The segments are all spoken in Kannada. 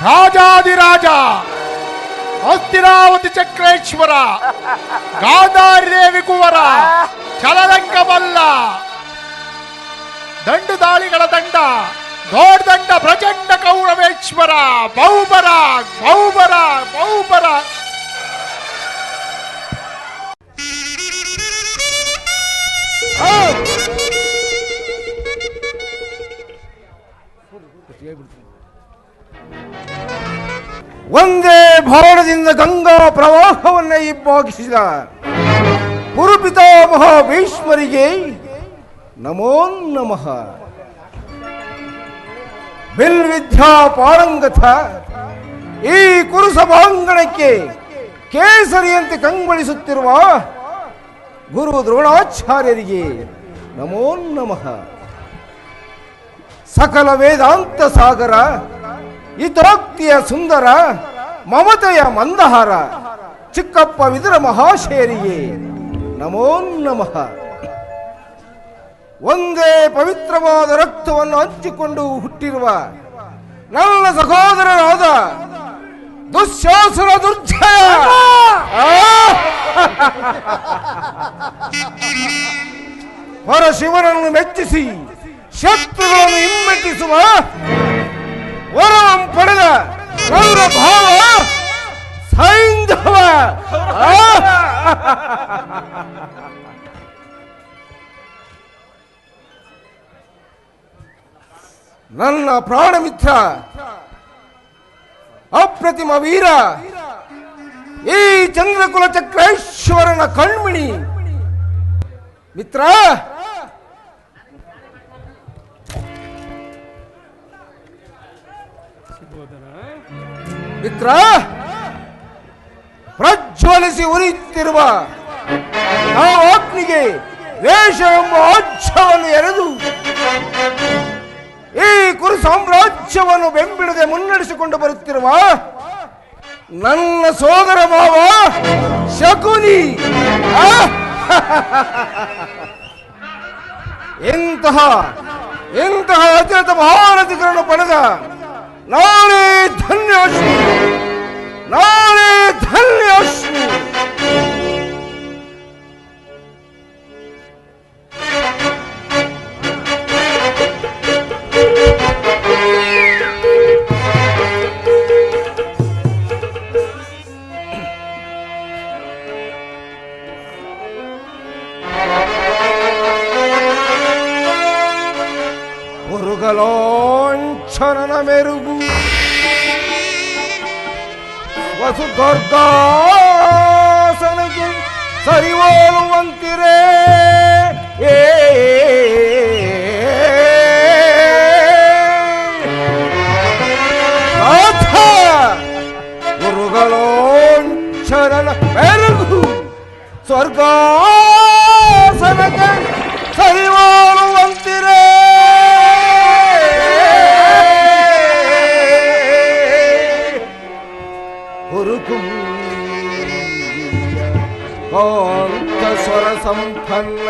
ರಾಜಾದಿರಾಜ ಹಸ್ತಿನಾವತಿ ಚಕ್ರೇಶ್ವರ ಗಾಂಧಾರಿ ದೇವಿ ಕುವರ ಚಲದಂಗಮಲ್ಲ ದಂಡು ದಾಳಿಗಳ ದಂಡ ದೊಡ್ಡ ಪ್ರಚಂಡ ಕೌರವೇಶ್ವರ ಬಹುಬರ ಬಹುಬರ ಬಹುಬರ ಒಂದೇ ಭಾರತದಿಂದ ಗಂಗಾ ಪ್ರವಾಹವನ್ನೇ ಇಬ್ಬಾಗಿಸಿದ ಗುರುಪಿತಾಮಹ ಭೀಷ್ಮರಿಗೆ ನಮೋ ನಮಃ. ಬಿಲ್ವಿದ್ಯಾ ಪಾರಂಗತ ಈ ಕುರುಸಭಾಂಗಣಕ್ಕೆ ಕೇಸರಿಯಂತೆ ಕಂಗೊಳಿಸುತ್ತಿರುವ ಗುರು ದ್ರೋಣಾಚಾರ್ಯರಿಗೆ ನಮೋ ನಮಃ. ಸಕಲ ವೇದಾಂತ ಸಾಗರ ಹಿತೋಕ್ತಿಯ ಸುಂದರ ಮಮತೆಯ ಮಂದಹಾರ ಚಿಕ್ಕಪ್ಪ ವಿದುರ ಮಹಾಶಯರಿಗೆ ನಮೋ ನಮಃ. ಒಂದೇ ಪವಿತ್ರವಾದ ರಕ್ತವನ್ನು ಹಂಚಿಕೊಂಡು ಹುಟ್ಟಿರುವ ನನ್ನ ಸಹೋದರರಾದ ದುಶ್ಯಾಸನ ದುರ್ಜಯ ಪರಶಿವನನ್ನು ಮೆಚ್ಚಿಸಿ ಶತ್ರುಗಳನ್ನು ಹಿಮ್ಮೆಟ್ಟಿಸುವ ವರಂ ಪಡೆದ ಗೌರ ಭಾವ ಸೈಂಧವ ನನ್ನ ಪ್ರಾಣ ಮಿತ್ರ ಅಪ್ರತಿಮ ವೀರ ಈ ಚಂದ್ರಕುಲ ಚಕ್ರೇಶ್ವರನ ಕಣ್ಮಿಣಿ ಮಿತ್ರ ಮಿತ್ರ ಪ್ರಜ್ವಲಿಸಿ ಉರಿಯುತ್ತಿರುವ ಆ ಅಗ್ನಿಗೆ ವೇಷ ಎಂಬ ಆಜ್ಯವನ್ನು ಎರೆದು ಈ ಕುರು ಸಾಮ್ರಾಜ್ಯವನ್ನು ಬೆಂಬಿಡದೆ ಮುನ್ನಡೆಸಿಕೊಂಡು ಬರುತ್ತಿರುವ ನನ್ನ ಸೋದರ ಭಾವ ಶಕುನಿ ಇಂತಹ ಅತ್ಯಂತ ಮಹಾರಥಿಗಳನ್ನು ಪಡೆದ ನಾಳೆ ಧನ್ಯೋಷ್ಮಿ ನಾಳೆ ಧನ್ಯೋಷ್ಮಿ. ಲಾಂಛನನ ಮೆರುಗು ವಸುದುರ್ಗಾಸನಕ್ಕೆ ಸರಿವೋಲುವಂತಿರೇ ಗುರುಗಳೋಂಚನನ ಮೆರುಗು ಸ್ವರ್ಗಾಸನಕ್ಕೆ ಸರಿವೋಲುವಂತಿರೇ ಕಾಂತ ಸ್ವರ ಸಂಪನ್ನ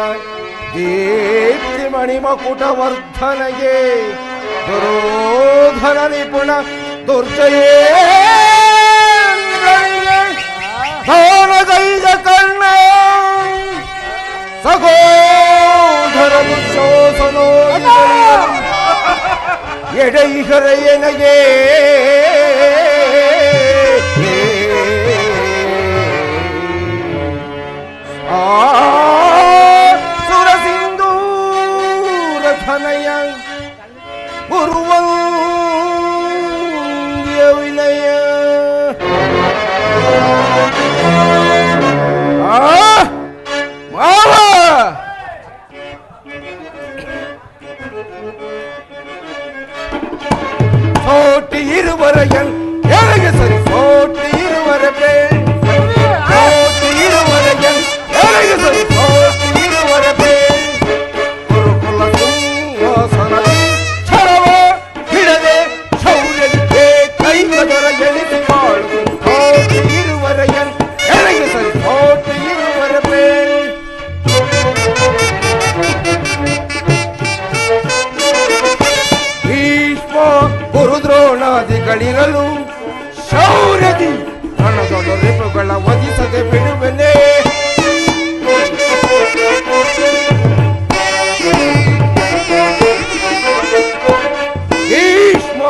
ದೀಪ್ತಿ ಮಣಿಮಕುಟವರ್ಧನಗೆ ದುರೋಧನ ನಿಪುಣ ದುರ್ಜಯೇಂದ್ರನಿಗೆ ದಾನಗೈದ ಕರ್ಣ ಸಹೋದರ ದುಶೋಸನೋ ಎಡೈಹರೆಯನಗೆ ಸುರಸಿಂಧೂರಧನಯ ಗುರುವಂದ್ಯ ವಿನಯ ಮಾವ ಸೋಟಿ ಇರುವರೆಯನ್ ಎಳಗೆ ಸರಿ ಸೋಟಿ ಇರುವರೆ ಸರಿ ದ್ರೋಣಾದಿಗಳಿರಲು ಶೌರ್ಯದಿ ರಣದೊಡ ರಿಪುಗಳ ವಧಿಸದೆ ಬಿಡುವೆನೆ. ಭೀಷ್ಮ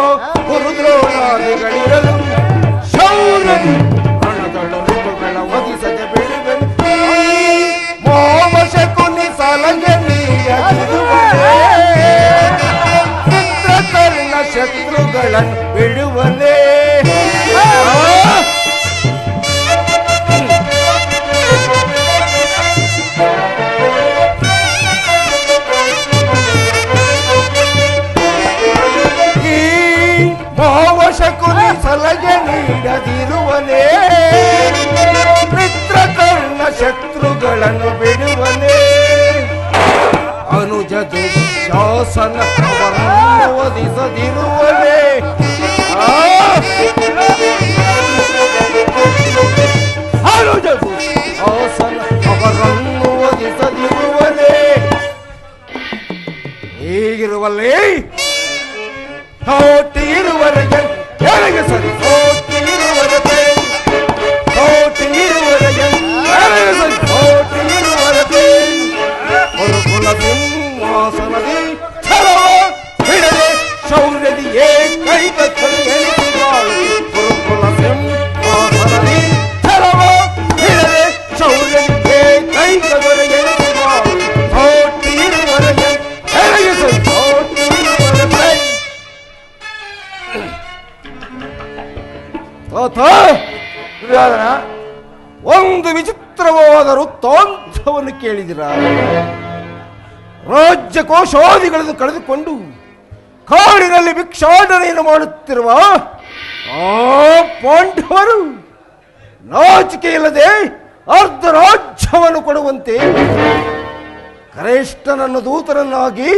ಗುರುದ್ರೋಣಾದಿಗಳಿರಲು ಶೌರ್ಯದಿ ರಣದೊಡ ರಿಪುಗಳ ವಧಿಸದೆ ಬಿಡುವೆನೆ. ಮೋಮಶ ಕುನಿ ಸಲಗೆ ಚಿತ್ರಕರ್ಣ ಶತ್ರುಗಳನ್ನು ಬಿಡುವನೇ. ಶಕುನಿ ಸಲಗೆ ನೀಡದಿರುವನೇ. ಮಿತ್ರಕರ್ಣ ಶತ್ರುಗಳನ್ನು ಬಿಡುವನೇ. ಅನುಜ ದುಶಾಸನ ಅವರನ್ನು ವಧಿಸದಿರುವನೇ. ಅನುಜ ದುಶಾಸನ ಅವರನ್ನು ವಧಿಸದಿರುವನೇ. ಹೀಗಿರುವಲ್ಲಿ ತೋಟಿರುವರೆಗೆ ಕೆಳಗೆ ಸರಿ. ತೋಟಿರುವರೆಗೆ ಕೆಳಗೆ ಸರಿ. ತೋಟಿರುವರೆಗೆ ಗುರುಕುಲ ಸಿಂಹಾಸನದಿ ಛಲವ ಹಿಡದೆ ಶೌರ್ಯದಿ ಏಕೈಕ ಎನಿಸಿದಾಳು. ಗುರುಕುಲ ಸಿಂಹಾಸನದಿ ಛಲವ ಹಿಡದೆ ಶೌರ್ಯದಿ ಏಕೈಕ ಎನಿಸಿದಾಳು. ತೋಟಿರುವರೆಗೆ ಕೆಳಗೆ ಸರಿ. ಒಂದು ವಿಚಿತ್ರವಾದ ವೃತ್ತಾಂತವನ್ನು ಕೇಳಿದಿರ. ರಾಜ್ಯ ಕೋಶಾದಿಗಳನ್ನು ಕಳೆದುಕೊಂಡು ಕಾಡಿನಲ್ಲಿ ಭಿಕ್ಷಾಟನೆಯನ್ನು ಮಾಡುತ್ತಿರುವ ಆ ಪಾಂಡವರು ನಾಚಿಕೆ ಇಲ್ಲದೆ ಅರ್ಧ ರಾಜ್ಯವನ್ನು ಕೊಡುವಂತೆ ಕರೇಷ್ಠನನ್ನು ದೂತರನ್ನಾಗಿ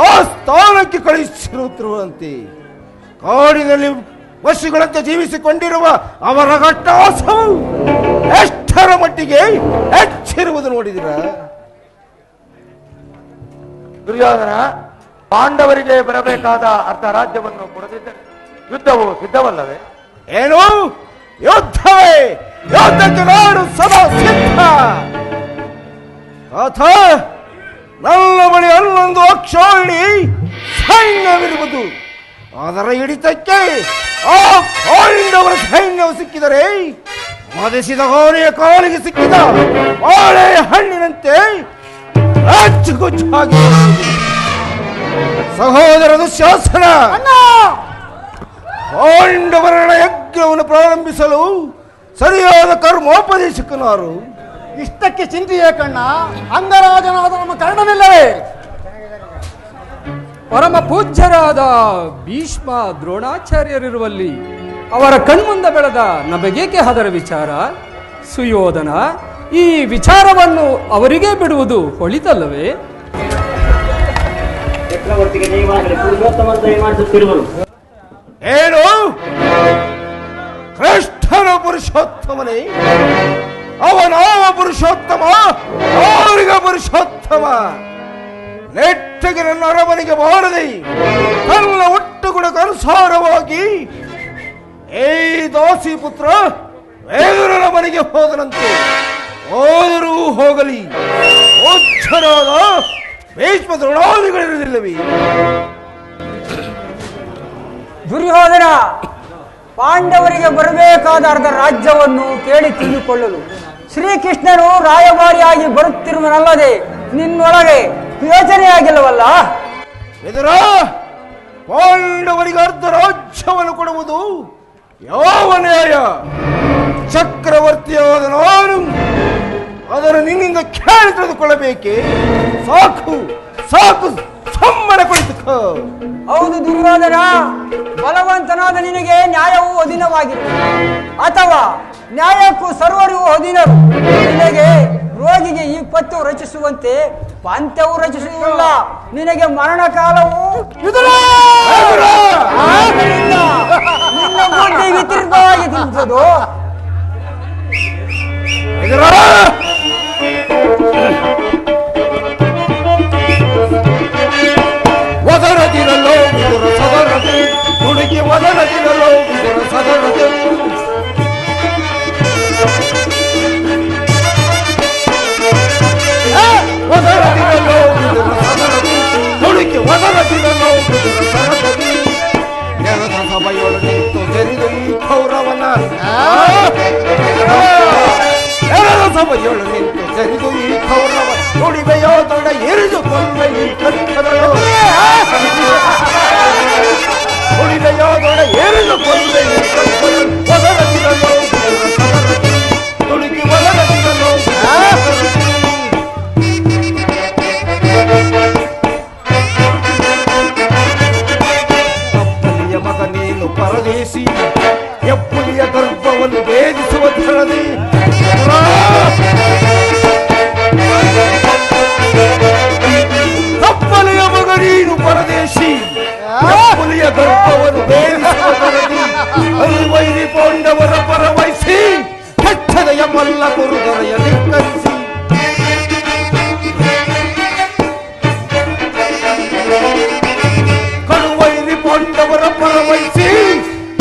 ಆ ಸ್ಥಾನಕ್ಕೆ ಕಳುಹಿಸಿರುತ್ತಿರುವಂತೆ ಕಾಡಿನಲ್ಲಿ ವರ್ಷಗಳಂತೆ ಜೀವಿಸಿಕೊಂಡಿರುವ ಅವರ ಗಟ್ಟಾಸವು ಎಷ್ಟರ ಮಟ್ಟಿಗೆ ಹೆಚ್ಚಿರುವುದು ನೋಡಿದಿರ. ದುರ್ಯೋಧನ, ಪಾಂಡವರಿಗೆ ಬರಬೇಕಾದ ಅರ್ಧ ರಾಜ್ಯವನ್ನು ಕೊಡದಿದ್ದರೆ ಯುದ್ಧವು ಸಿದ್ಧವಲ್ಲವೇ? ಏನು ಯುದ್ಧವೇ? ಯುದ್ಧಕ್ಕೆ ನಾಡು ಸದಾ ಸಿದ್ಧ. ಅಥ ನನ್ನ ಬಳಿ ಅಲ್ಲೊಂದು ಅಕ್ಷೋಹಿಣಿ ಸೈನ್ಯವಿರುವುದು. ಅದರ ಹಿಡಿತಕ್ಕೆ ಆ ಪಾಂಡವರ ಸೈನ್ಯವು ಸಿಕ್ಕಿದರೆ ಮದಿಸಿದ ಗೋರಿಯ ಕಾಲಿಗೆ ಸಿಕ್ಕಿದ ಬಾಳೆ ಹಣ್ಣಿನಂತೆ ಅಚ್ಚುಗುಚ್ಚಾಗಿ ಸಹೋದರ ದುಶ್ಯಾಸನ ಪಾಂಡವರ ಯಜ್ಞವನ್ನು ಪ್ರಾರಂಭಿಸಲು ಸರಿಯಾದ ಕರ್ಮೋಪದೇಶಕನಾರು. ಇಷ್ಟಕ್ಕೆ ಚಿಂತೆಯೇ ಕಣ್ಣ. ಅಂಗರಾಜನಾದ ನಮ್ಮ ಕರ್ಣನಿಲ್ಲವೇ? ಪರಮ ಪೂಜ್ಯರಾದ ಭೀಷ್ಮ ದ್ರೋಣಾಚಾರ್ಯರಿರುವಲ್ಲಿ ಅವರ ಕಣ್ಮುಂದ ಬೆಳೆದ ನಮಗೇಕೆ ಅದರ ವಿಚಾರ? ಸುಯೋಧನ, ಈ ವಿಚಾರವನ್ನು ಅವರಿಗೆ ಬಿಡುವುದು ಹೊಳಿತಲ್ಲವೇ? ಚಕ್ರವರ್ತಿಗೆ ಜಯವಾಗಲಿ. ಪುರುಷೋತ್ತಮ ಮಾಡಿಸುತ್ತಿರುವರು. ಏನು ಕೃಷ್ಣನ ಪುರುಷೋತ್ತಮನೇ? ಅವನಾವ ಪುರುಷೋತ್ತಮ, ಅವರಿಗ ಪುರುಷೋತ್ತಮ. ನೆಟ್ಟಗೆ ನನ್ನ ಅರಮನೆಗೆ ಬಾರದೆ ತನ್ನ ಒಟ್ಟುಗುಣಕ್ಕೆ ಅನುಸಾರವಾಗಿ ಈ ದಾಸಿ ಪುತ್ರ ವೇದುರನ ಮನೆಗೆ ಹೋದನಂತೆ. ಹೋದರೂ ಹೋಗಲಿ, ಓಚ್ಛರಾದ ಭೀಷ್ಮ ದ್ರೋಣಾದಿಗಳಿರುವುದಿಲ್ಲವೇ? ದುರ್ಯೋಧನ, ಪಾಂಡವರಿಗೆ ಬರಬೇಕಾದ ಅರ್ಧ ರಾಜ್ಯವನ್ನು ಕೇಳಿ ತಿಳಿದುಕೊಳ್ಳಲು ಶ್ರೀಕೃಷ್ಣನು ರಾಯಭಾರಿಯಾಗಿ ಬರುತ್ತಿರುವನಲ್ಲದೆ ನಿನ್ನೊಳಗೆ ಯೋಚನೆಯಾಗಿಲ್ಲವಲ್ಲ? ಎದುರ ಪಾಂಡವರಿಗೆ ಅರ್ಧ ರಾಜ್ಯವನ್ನು ಕೊಡುವುದು ಯಾವ ನ್ಯಾಯ? ಚಕ್ರವರ್ತಿಯಾದ ನಾನು ಅದನ್ನು ನಿನ್ನಿಂದ ಕೇಳಿ ತಿಳಿದುಕೊಳ್ಳಬೇಕೆ? ಸಾಕು ಸಾಕು, ಸಮ್ಮನ ಕುಳಿತುಕೋ. ಹೌದು ದುರ್ಯೋಧನ, ಬಲವಂತನಾದ ನಿನಗೆ ನ್ಯಾಯವು ಅಧೀನವಾಗಿರುತ್ತದೆ, ಅಥವಾ ನ್ಯಾಯಕ್ಕೂ ಸರ್ವರಿಗೂ ಅಧೀನರು. ನಿನಗೆ ರೋಗಿಗೆ ಈ ಪಥ್ಯವು ರಚಿಸುವಂತೆ ಪಂಥ್ಯವು ರಚಿಸುವುದಿಲ್ಲ. ನಿನಗೆ ಮರಣ ಕಾಲವು ನಿನ್ನ ಬುದ್ಧಿಗೆ ತಿರುಗವಾಗಿ ತಿಳಿಸೋದು. ಒದರದಿರಲು ಸದರದಿ ಹುಡುಕಿ ಒದ ಒದರದಿರಲು ವಿದುರ ಸದರದೆ ಒದರದಿರಲು ವಿದುರ ಸದರದೆ ತುಳುಕಿ ಒದರದಿರಲು ವಿದುರ ಸದರದೆ ನೆಲದ ಸಭೆಯೊಳು ನಿಂತು ತೆರೆದು ಈ ಕೌರವನ ನೆಲದ ಸಭೆಯೊಳು ನಿಂತು ತೆರೆದು ಈ ಕೌರವ ನುಡಿವೆಯೋ ತೊಡ ಎರಿದು ಕೊಂದ ಈ ಕಟ್ಟದಳು ನುಡಿವೆಯೋ ತೊಡ ಎರಿದು ಕೊಂದ ಈ ಕಟ್ಟದಳು ಒದರದಿರಲು ತುಳುಕಿ ಒದರದಿರಲು ಅಪ್ಪಲಿಯ ಮಗ ನೀನು ಪರದೇಶಿ ಎಪ್ಪುಲಿಯ ಗರ್ಭವನ್ನು ಭೇದಿಸುವ ಧರಣಿ ತಪ್ಪಲೆಯ ಮಗ ನೀನು ಪರದೇಶಿ ಎಪ್ಪುಲಿಯ ಗರ್ಭವನ್ನು ಭೇದಿಸುವ ಧರಣಿ ಅಲ್ವೈರಿ ಪೋಂಡವರ ಪರವಹಿಸಿ ಕೆಚ್ಚದೆಯ ಮಲ್ಲ ಗುರುದೊರೆಯ ಧಿಕ್ಕರಿಸಿ ಕಡುವೈರಿ ಪೋಂಡವರ ಪರವಹಿಸಿ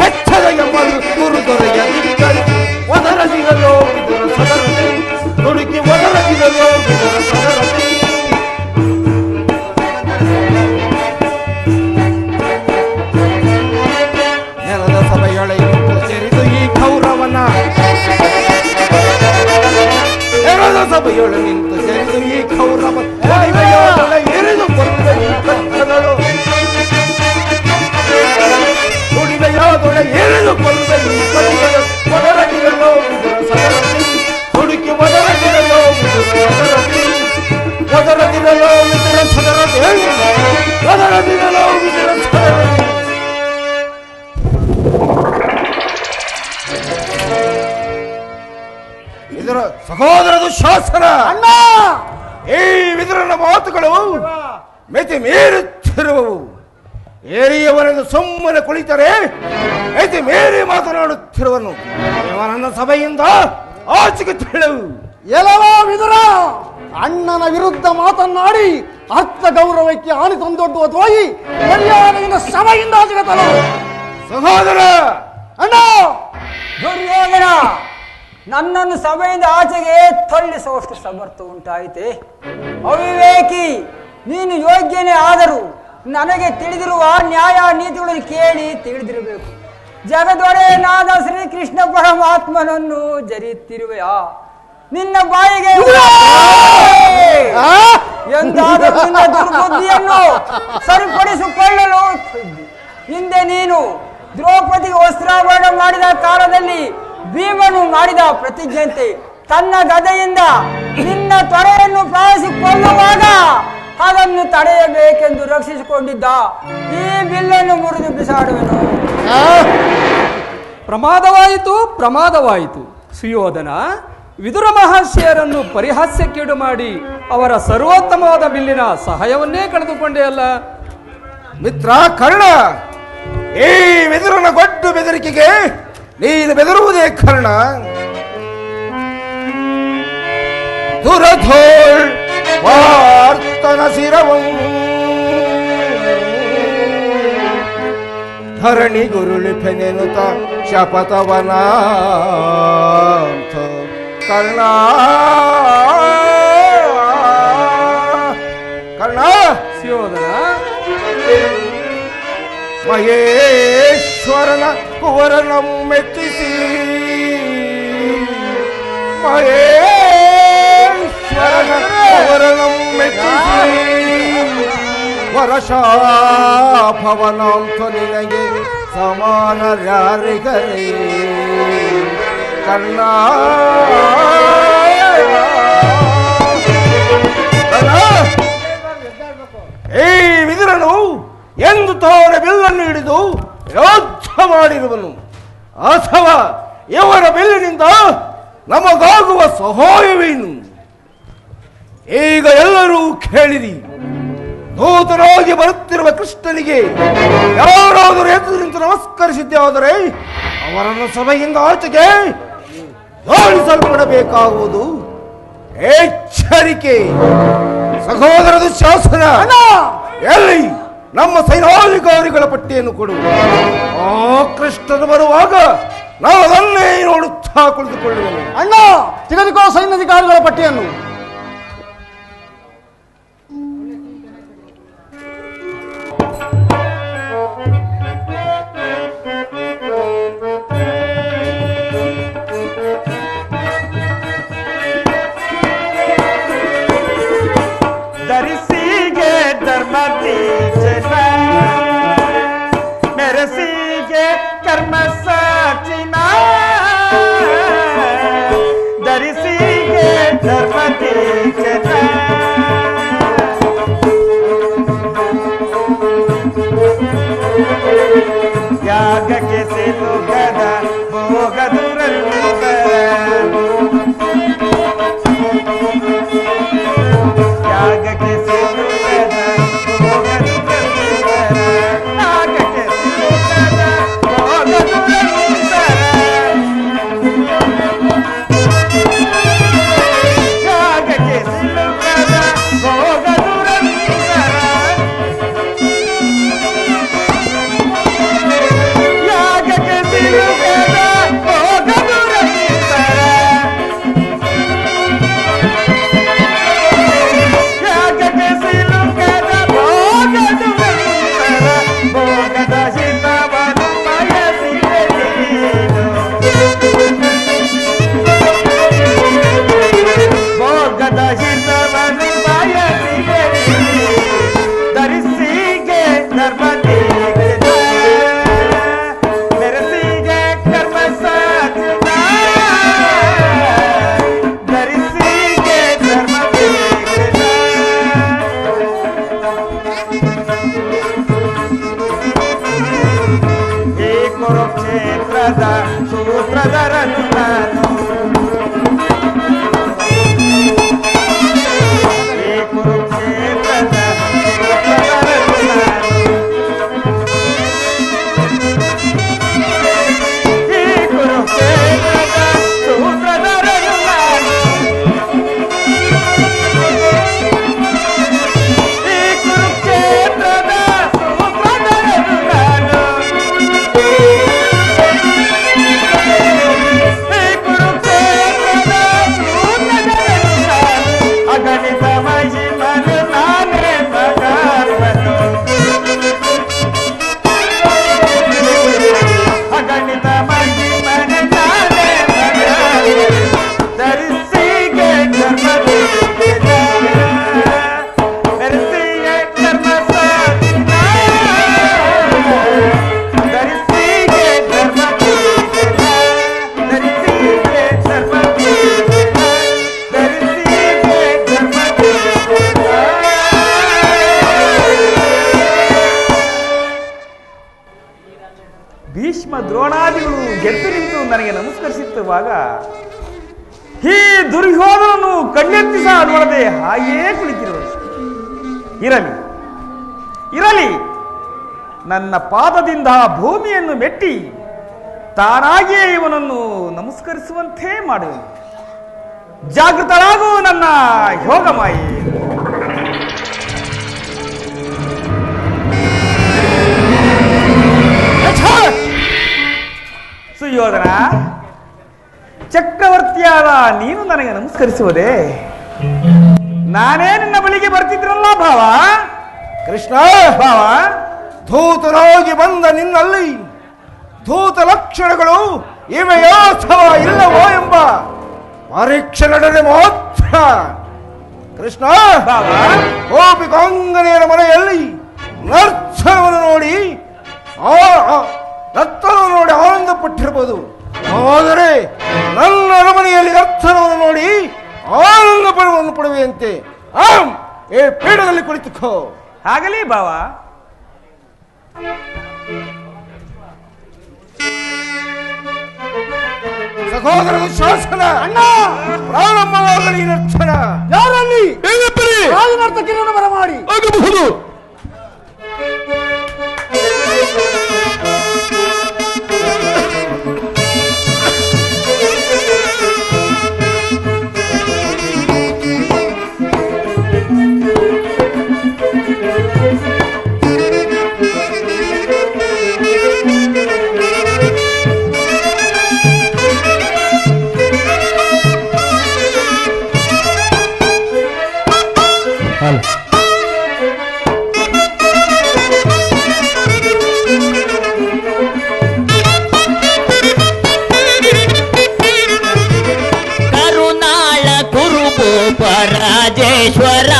ಕೆಚ್ಚದೆಯ ಮಲ್ಲ ಗುರುದೊರೆಯ ಧಿಕ್ಕರಿಸಿ ಒದರದಿರಲು ವಿದುರ ಸದರದೆ ನುಡುಕಿ ಒದರದಿರಲು ವಿದುರ ಸದರದೆ ನೆಲದ ಸಭೆಯೊಳೆ ಸೇರಿದು ಈ ಕೌರವನ ನೆಲದ ಸಭೆಯೊಳೆ ನಿಂತು ಸೇರಿದು ಈ ಕೌರವ ಎರಿದು ಕೊಂದ ಈ ಕಟ್ಟದಳು ನುಡಿವೆಯಾದೊಳೆ ಎರಿದು ಕೊಂದ ಈ ಕಟ್ಟದಳು ಒದರದಿರಲು ವಿದುರ ಸದರದೆ ಹುಡುಕಿ ಒದರದಿರಲು ವಿದುರ ಸದರದೆ ಒದರದಿರಲು ವಿದುರ ಸದರದೆ ಒದರದಿರಲು ವಿದುರ ಸದರದೆ ಇದರ ಸಹೋದರದು ಶಾಸನ ಅಣ್ಣ ಈ ವಿದುರನ ಮಾತುಗಳು ಮಿತಿ ಮೀರುತ್ತಿರುವವು ಏರಿಯವರೆಂದು ಸುಮ್ಮನೆ ಕುಳಿತರೆ ಮಿತಿ ಮೀರಿ ಮಾತನಾಡುತ್ತಿರುವನು ನನ್ನ ಸಭೆಯಿಂದ ಆಚೆಗೆ ತಿಳಿವು ಎಲವ ವಿದುರ ಅಣ್ಣನ ವಿರುದ್ಧ ಮಾತನಾಡಿ ಆತ್ಮ ಗೌರವಕ್ಕೆ ಹಾನಿ ತಂದೊಡ್ಡುವ ದ್ರೋಹಿ ಮರ್ಯಾದೆಯಿಂದ ಸಭೆಯಿಂದ ಆಚೆಗತನು ಸಹೋದರ ಅಣ್ಣ ದುರ್ಯೋಧನ ನನ್ನನ್ನು ಸಭೆಯಿಂದ ಆಚೆಗೆ ತಳ್ಳಿಸುವಷ್ಟು ಸಮರ್ಥ ಉಂಟಾಯಿತೆ ಅವಿವೇಕಿ ನೀನು ಯೋಗ್ಯನೇ ಆದರೂ ನನಗೆ ತಿಳಿದಿರುವ ನ್ಯಾಯ ನೀತಿಗಳನ್ನು ಕೇಳಿ ತಿಳಿದಿರಬೇಕು ಜಗದೊಡೆಯನಾದ ಶ್ರೀಕೃಷ್ಣ ಪರಮಾತ್ಮನನ್ನು ಜರಿಯುತ್ತಿರುವೆಯಾ ನಿನ್ನ ಬಾಯಿಗೆ ಎಂದಾದರೂ ನಿನ್ನ ದುರ್ಬುದ್ಧಿಯನ್ನು ಸರಿಪಡಿಸಿಕೊಳ್ಳಲು ಹಿಂದೆ ನೀನು ದ್ರೌಪದಿಗೆ ವಸ್ತ್ರಾಭರಣ ಮಾಡಿದ ಕಾಲದಲ್ಲಿ ಭೀಮನು ಮಾಡಿದ ಪ್ರತಿಜ್ಞೆಯಂತೆ ತನ್ನ ಗದೆಯಿಂದ ನಿನ್ನ ತೊಡೆಯನ್ನು ಪಾಯಿಸಿಕೊಳ್ಳುವಾಗ ಅದನ್ನು ತಡೆಯಬೇಕೆಂದು ರಕ್ಷಿಸಿಕೊಂಡಿದ್ದ ಈ ಬಿಲ್ಲನ್ನು ಮುರಿದು ಬಿಸಾಡುವೆನು. ಪ್ರಮಾದವಾಯಿತು ಸುಯೋಧನ. ವಿದುರ ಮಹರ್ಷಿಯರನ್ನು ಪರಿಹಾಸ್ಯಕ್ಕೀಡು ಮಾಡಿ ಅವರ ಸರ್ವೋತ್ತಮವಾದ ಬಿಲ್ಲಿನ ಸಹಾಯವನ್ನೇ ಕಳೆದುಕೊಂಡೆ ಅಲ್ಲ. ಮಿತ್ರ ಕರ್ಣ, ಈ ವಿದುರನ ಗೊಡ್ಡು ಬೆದರಿಕೆಗೆ ನೀನು ಬೆದರುವುದೇ ಕರ್ಣ. ದುರಧೋಳ್ ವಾರ್ತನ ಶಿರವಂ ಧರಣಿ ಗುರುಳಿ ಫೆನೆನುತ ಶಪಥವನ ಕರ್ಣ ಕರ್ಣ ಸುಯೋಧನ, ಮಹೇಶ್ವರನ ಕುವರನ ಮೆಚ್ಚಿಸಿ ಮಹೇಶ್ವರನ ಕುವರನ ಮೆಚ್ಚಿಸಿ ವರಶಾಭವನಾಂತ ನಿನಗೆ ಸಮಾನರ್ಯಾರಿಗರೇ ಕರ್ಣ. ಈ ವಿದುರನು ಎಂದು ತೋರ ಬಿಲ್ಲನ್ನು ಹಿಡಿದು ವಿರೋಧ ಮಾಡಿರುವನು, ಅಥವಾ ಇವರ ಬಿಲ್ಲಿನಿಂದ ನಮಗಾಗುವ ಸಹಾಯವೇನು? ಈಗ ಎಲ್ಲರೂ ಕೇಳಿರಿ. ನೂತನವಾಗಿ ಬರುತ್ತಿರುವ ಕೃಷ್ಣನಿಗೆ ಯಾರಾದರೂ ಎದ್ದು ನಿಂತು ನಮಸ್ಕರಿಸಿದ್ದೇ ಆದರೆ ಅವರನ್ನು ಸಭೆಯಿಂದ ಆಚೆಗೆ ಜೋಡಿಸಲ್ಪಡಬೇಕಾಗುವುದು ಎಚ್ಚರಿಕೆ. ಸಹೋದರ ದುಶ್ಯಾಸನ, ಎಲ್ಲಿ ನಮ್ಮ ಸೈನಾಧಿಕಾರಿಗಳ ಪಟ್ಟಿಯನ್ನು ಕೊಡು. ಆ ಕೃಷ್ಣನು ಬರುವಾಗ ನಾವು ಅದನ್ನೇ ನೋಡುತ್ತಾ ಕುಳಿತುಕೊಳ್ಳುವೆನು. ಅಣ್ಣ, ತೆಗೆದುಕೋ ಸೈನ್ಯಾಧಿಕಾರಿಗಳ ಪಟ್ಟಿಯನ್ನು. ಧರಿಸಿಗೆ ಧರ್ಮ ತೀರ್ಚನ, ಮೆರೆಸಿಗೆ ಕರ್ಮ ಸಾಕ್ಷಿನ, ಧರಿಸಿಗೆ ಧರ್ಮ ತೀರ್ಚನ. ಯಾಗಕ್ಕೆ ಸಿಲುಕದ ಭೋಗದುರಲ್ಲುಗರ, ಯಾಗಕ್ಕೆ ಸಿಲುಕದ ಭೋಗದುರಲ್ಲುಗರ, ಯಾಗಕ್ಕೆ ಸಿಲುಕದ ಭೋಗದುರಲ್ಲುಗರ, ಯಾಗಕ್ಕೆ ಸಿಲುಕದ ಭೋಗದುರಲ್ಲುಗರ, ಯಾಗಕ್ಕೆ ಸಿಲುಕದ ಭೋಗದುರಲ್ಲುಗರ, ಯಾಗಕ್ಕೆ ಸಿಲುಕದ ಭೋಗದುರಲ್ಲುಗರ, ಭೋಗದ ಹಿತವನ್ನು ಬಯಸಿದೆ ನೀನು, ಭೋಗದ ಹಿತವನ್ನು ಬಯಸಿದೆ ನೀನು. ಧರಿಸಿಗೆ ಧರ್ಮ ತೀರ್ಚನ, ಮೆರೆಸಿಗೆ ಕರ್ಮ ಸಾಧನ, ಧರಿಸಿಗೆ ಧರ್ಮ ತೀರ್ಚನ. ಈ ಕುರುಕ್ಷೇತ್ರದ ಸೂತ್ರಧರನು ನಾನು, ಈ ಕುರುಕ್ಷೇತ್ರದ ಸೂತ್ರಧರನು ನಾನು, ಈ ಕುರುಕ್ಷೇತ್ರದ ಸೂತ್ರಧರನು ನಾನು, ಈ ಕುರುಕ್ಷೇತ್ರದ ಸೂತ್ರಧರನು ನಾನು, ಈ ಕುರುಕ್ಷೇತ್ರದ ಸೂತ್ರಧರನು ನಾನು, ಅಗಣಿತ ಮಹಿಮನು ನಾನೇ ಭಗವನು, ಅಗಣಿತ ಮಹಿಮನು ನಾನೇ ಭಗವನು, ಧರಿಸಿಗೆ ಧರ್ಮ ತೀರ್ಚನ, ಧರಿಸಿಗೆ ಧರ್ಮ ಸಾಧನ, ಧರಿಸಿಗೆ ಧರ್ಮ ತೀರ್ಚನ, ಧರಿಸಿಗೆ ಧರ್ಮ ತೀರ್ಚನ, ಧರಿಸಿಗೆ ಧರ್ಮ ತೀರ್ಚನ. ಭೀಷ್ಮ ದ್ರೋಣಾದಿಗಳು ಗೆದ್ದು ನಿಂತು ನನಗೆ ನಮಸ್ಕರಿಸುತ್ತಿರುವಾಗ ಈ ದುರ್ಯೋಧನನು ಕಣ್ಣೆತ್ತಿ ಸಹ ನೋಡದೆ ಹಾಗೇ ಕುಳಿತಿರುವರು. ಇರಲಿ ಇರಲಿ, ನನ್ನ ಪಾದದಿಂದ ಭೂಮಿಯನ್ನು ಮೆಟ್ಟಿ ತಾನಾಗಿಯೇ ಇವನನ್ನು ನಮಸ್ಕರಿಸುವಂತೆ ಮಾಡುವೆನು. ಜಾಗೃತಳಾಗು ನನ್ನ ಯೋಗಮಾಯಿ. ಸುಯೋಧನ, ಚಕ್ರವರ್ತಿಯಾದ ನೀನು ನನಗೆ ನಮಸ್ಕರಿಸುವುದೇ? ನಾನೇ ನಿನ್ನ ಬಳಿಗೆ ಬರ್ತಿದ್ರಲ್ಲ ಭಾವ. ಕೃಷ್ಣ, ಭಾವ, ಧೂತನಾಗಿ ಬಂದ ನಿನ್ನಲ್ಲಿ ಧೂತ ಲಕ್ಷಣಗಳು ಇವೆಯೋ ಅಥವಾ ಇಲ್ಲವೋ ಎಂಬ ಪರೀಕ್ಷೆ ನಡೆದರೆ ಮಾತ್ರ. ಕೃಷ್ಣ, ಭಾವ, ಗೋಪಿಕಾಂಗನೆಯರ ಮನೆಯಲ್ಲಿ ನರ್ತನವನ್ನು ನೋಡಿ ಆನಂದ ಪಟ್ಟಿರಬಹುದು. ಆದರೆ ನನ್ನ ಅರಮನೆಯಲ್ಲಿ ನರ್ತನವನ್ನು ನೋಡಿ ಆನಂದ ಪಡುವೆಯಂತೆ. ಏ ಪೀಠದಲ್ಲಿ ಕುಳಿತುಕೋ. ಆಗಲಿ ಭಾವ. ಸಹೋದರನ ಶಾಸನ ಅಣ್ಣ ಪ್ರಾರಂಭವಾಗಲಿ. ನರ್ತನ ಯಾರಲ್ಲಿ ರಾಜನರ್ತಕಿಯನ್ನು ಬರಮಾಡಿ ಆಗಬಹುದು. ಪರಾಜೇಶ್ವರ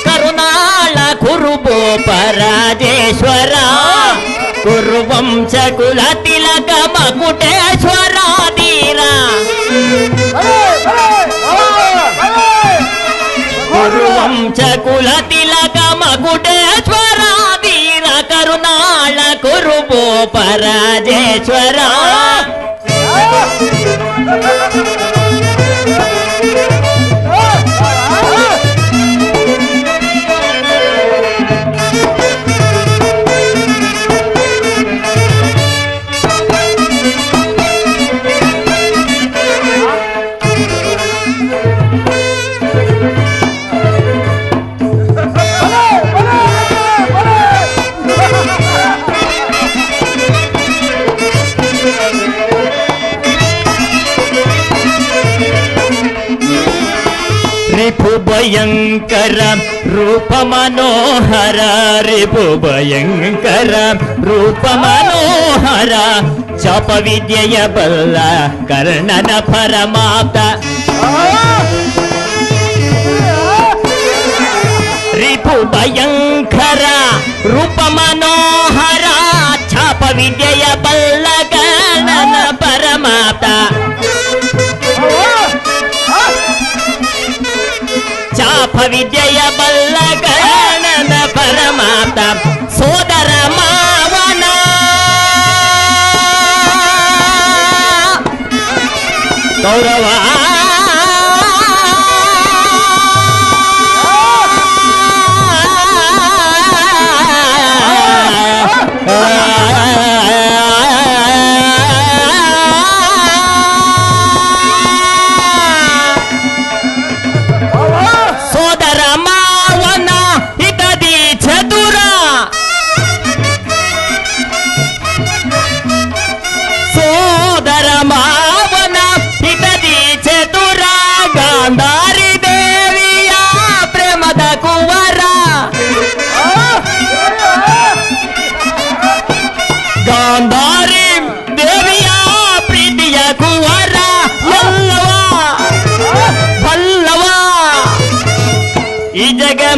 ಕರುನಾಳ ಕುರುಬೋ ಪರಾಜೇಶ್ವರ ಕುರುವಂಶ ಕುಲ ತಿಲಕ ಮಕುಟೇಶ್ವರ ಧೀರ ಕುರುವಂಶ ಕುಲ ತಿಲಕ ಮಕುಟೇಶ್ವರ ಧೀರ ಕರುನಾಳ ಕುರುಬೋ ಪರಾಜೇಶ್ವರ ರಿಪು ಭಯಂಕರ ರೂಪ ಮನೋಹರ ರಿಪು ಭಯಂಕರ ರೂಪ ಮನೋಹರ ಚಾಪ ವಿದ್ಯೆಯ ಬಲ್ಲ ಕರ್ಣನ ಪರಮಾಪ್ತ ರಿಪು ಭಯಂಕರ ರೂಪ ಮನೋಹರ ಚಾಪ ವಿದ್ಯೆಯ ಬಲ್ಲ ಕರ್ಣನ ಪರಮಾಪ್ತ ಚಾಪ ವಿದ್ಯೆಯ ಬಲ್ಲ ಕರ್ಣನ ಪರಮಾಪ್ತ ಸೋದರ ಮಾವನ ಗೌರವ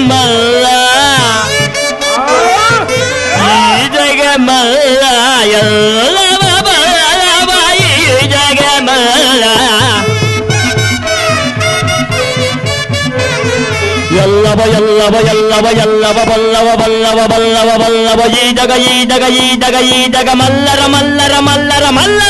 ಮಲ್ಲ ಈ ಜಗ ಮಲ್ಲ ಎಲ್ಲವ ಬಲ್ಲವ ಈ ಜಗ ಮಲ್ಲ ಎಲ್ಲವ ಎಲ್ಲವ ಎಲ್ಲವ ಎಲ್ಲವ ಬಲ್ಲವ ಬಲ್ಲವ ಬಲ್ಲವ ಬಲ್ಲವ ಈ ಜಗ ಈ ಜಗ ಈ ಜಗ ಈ ಜಗ ಮಲ್ಲರ ಮಲ್ಲರ ಮಲ್ಲರ ಮಲ್ಲ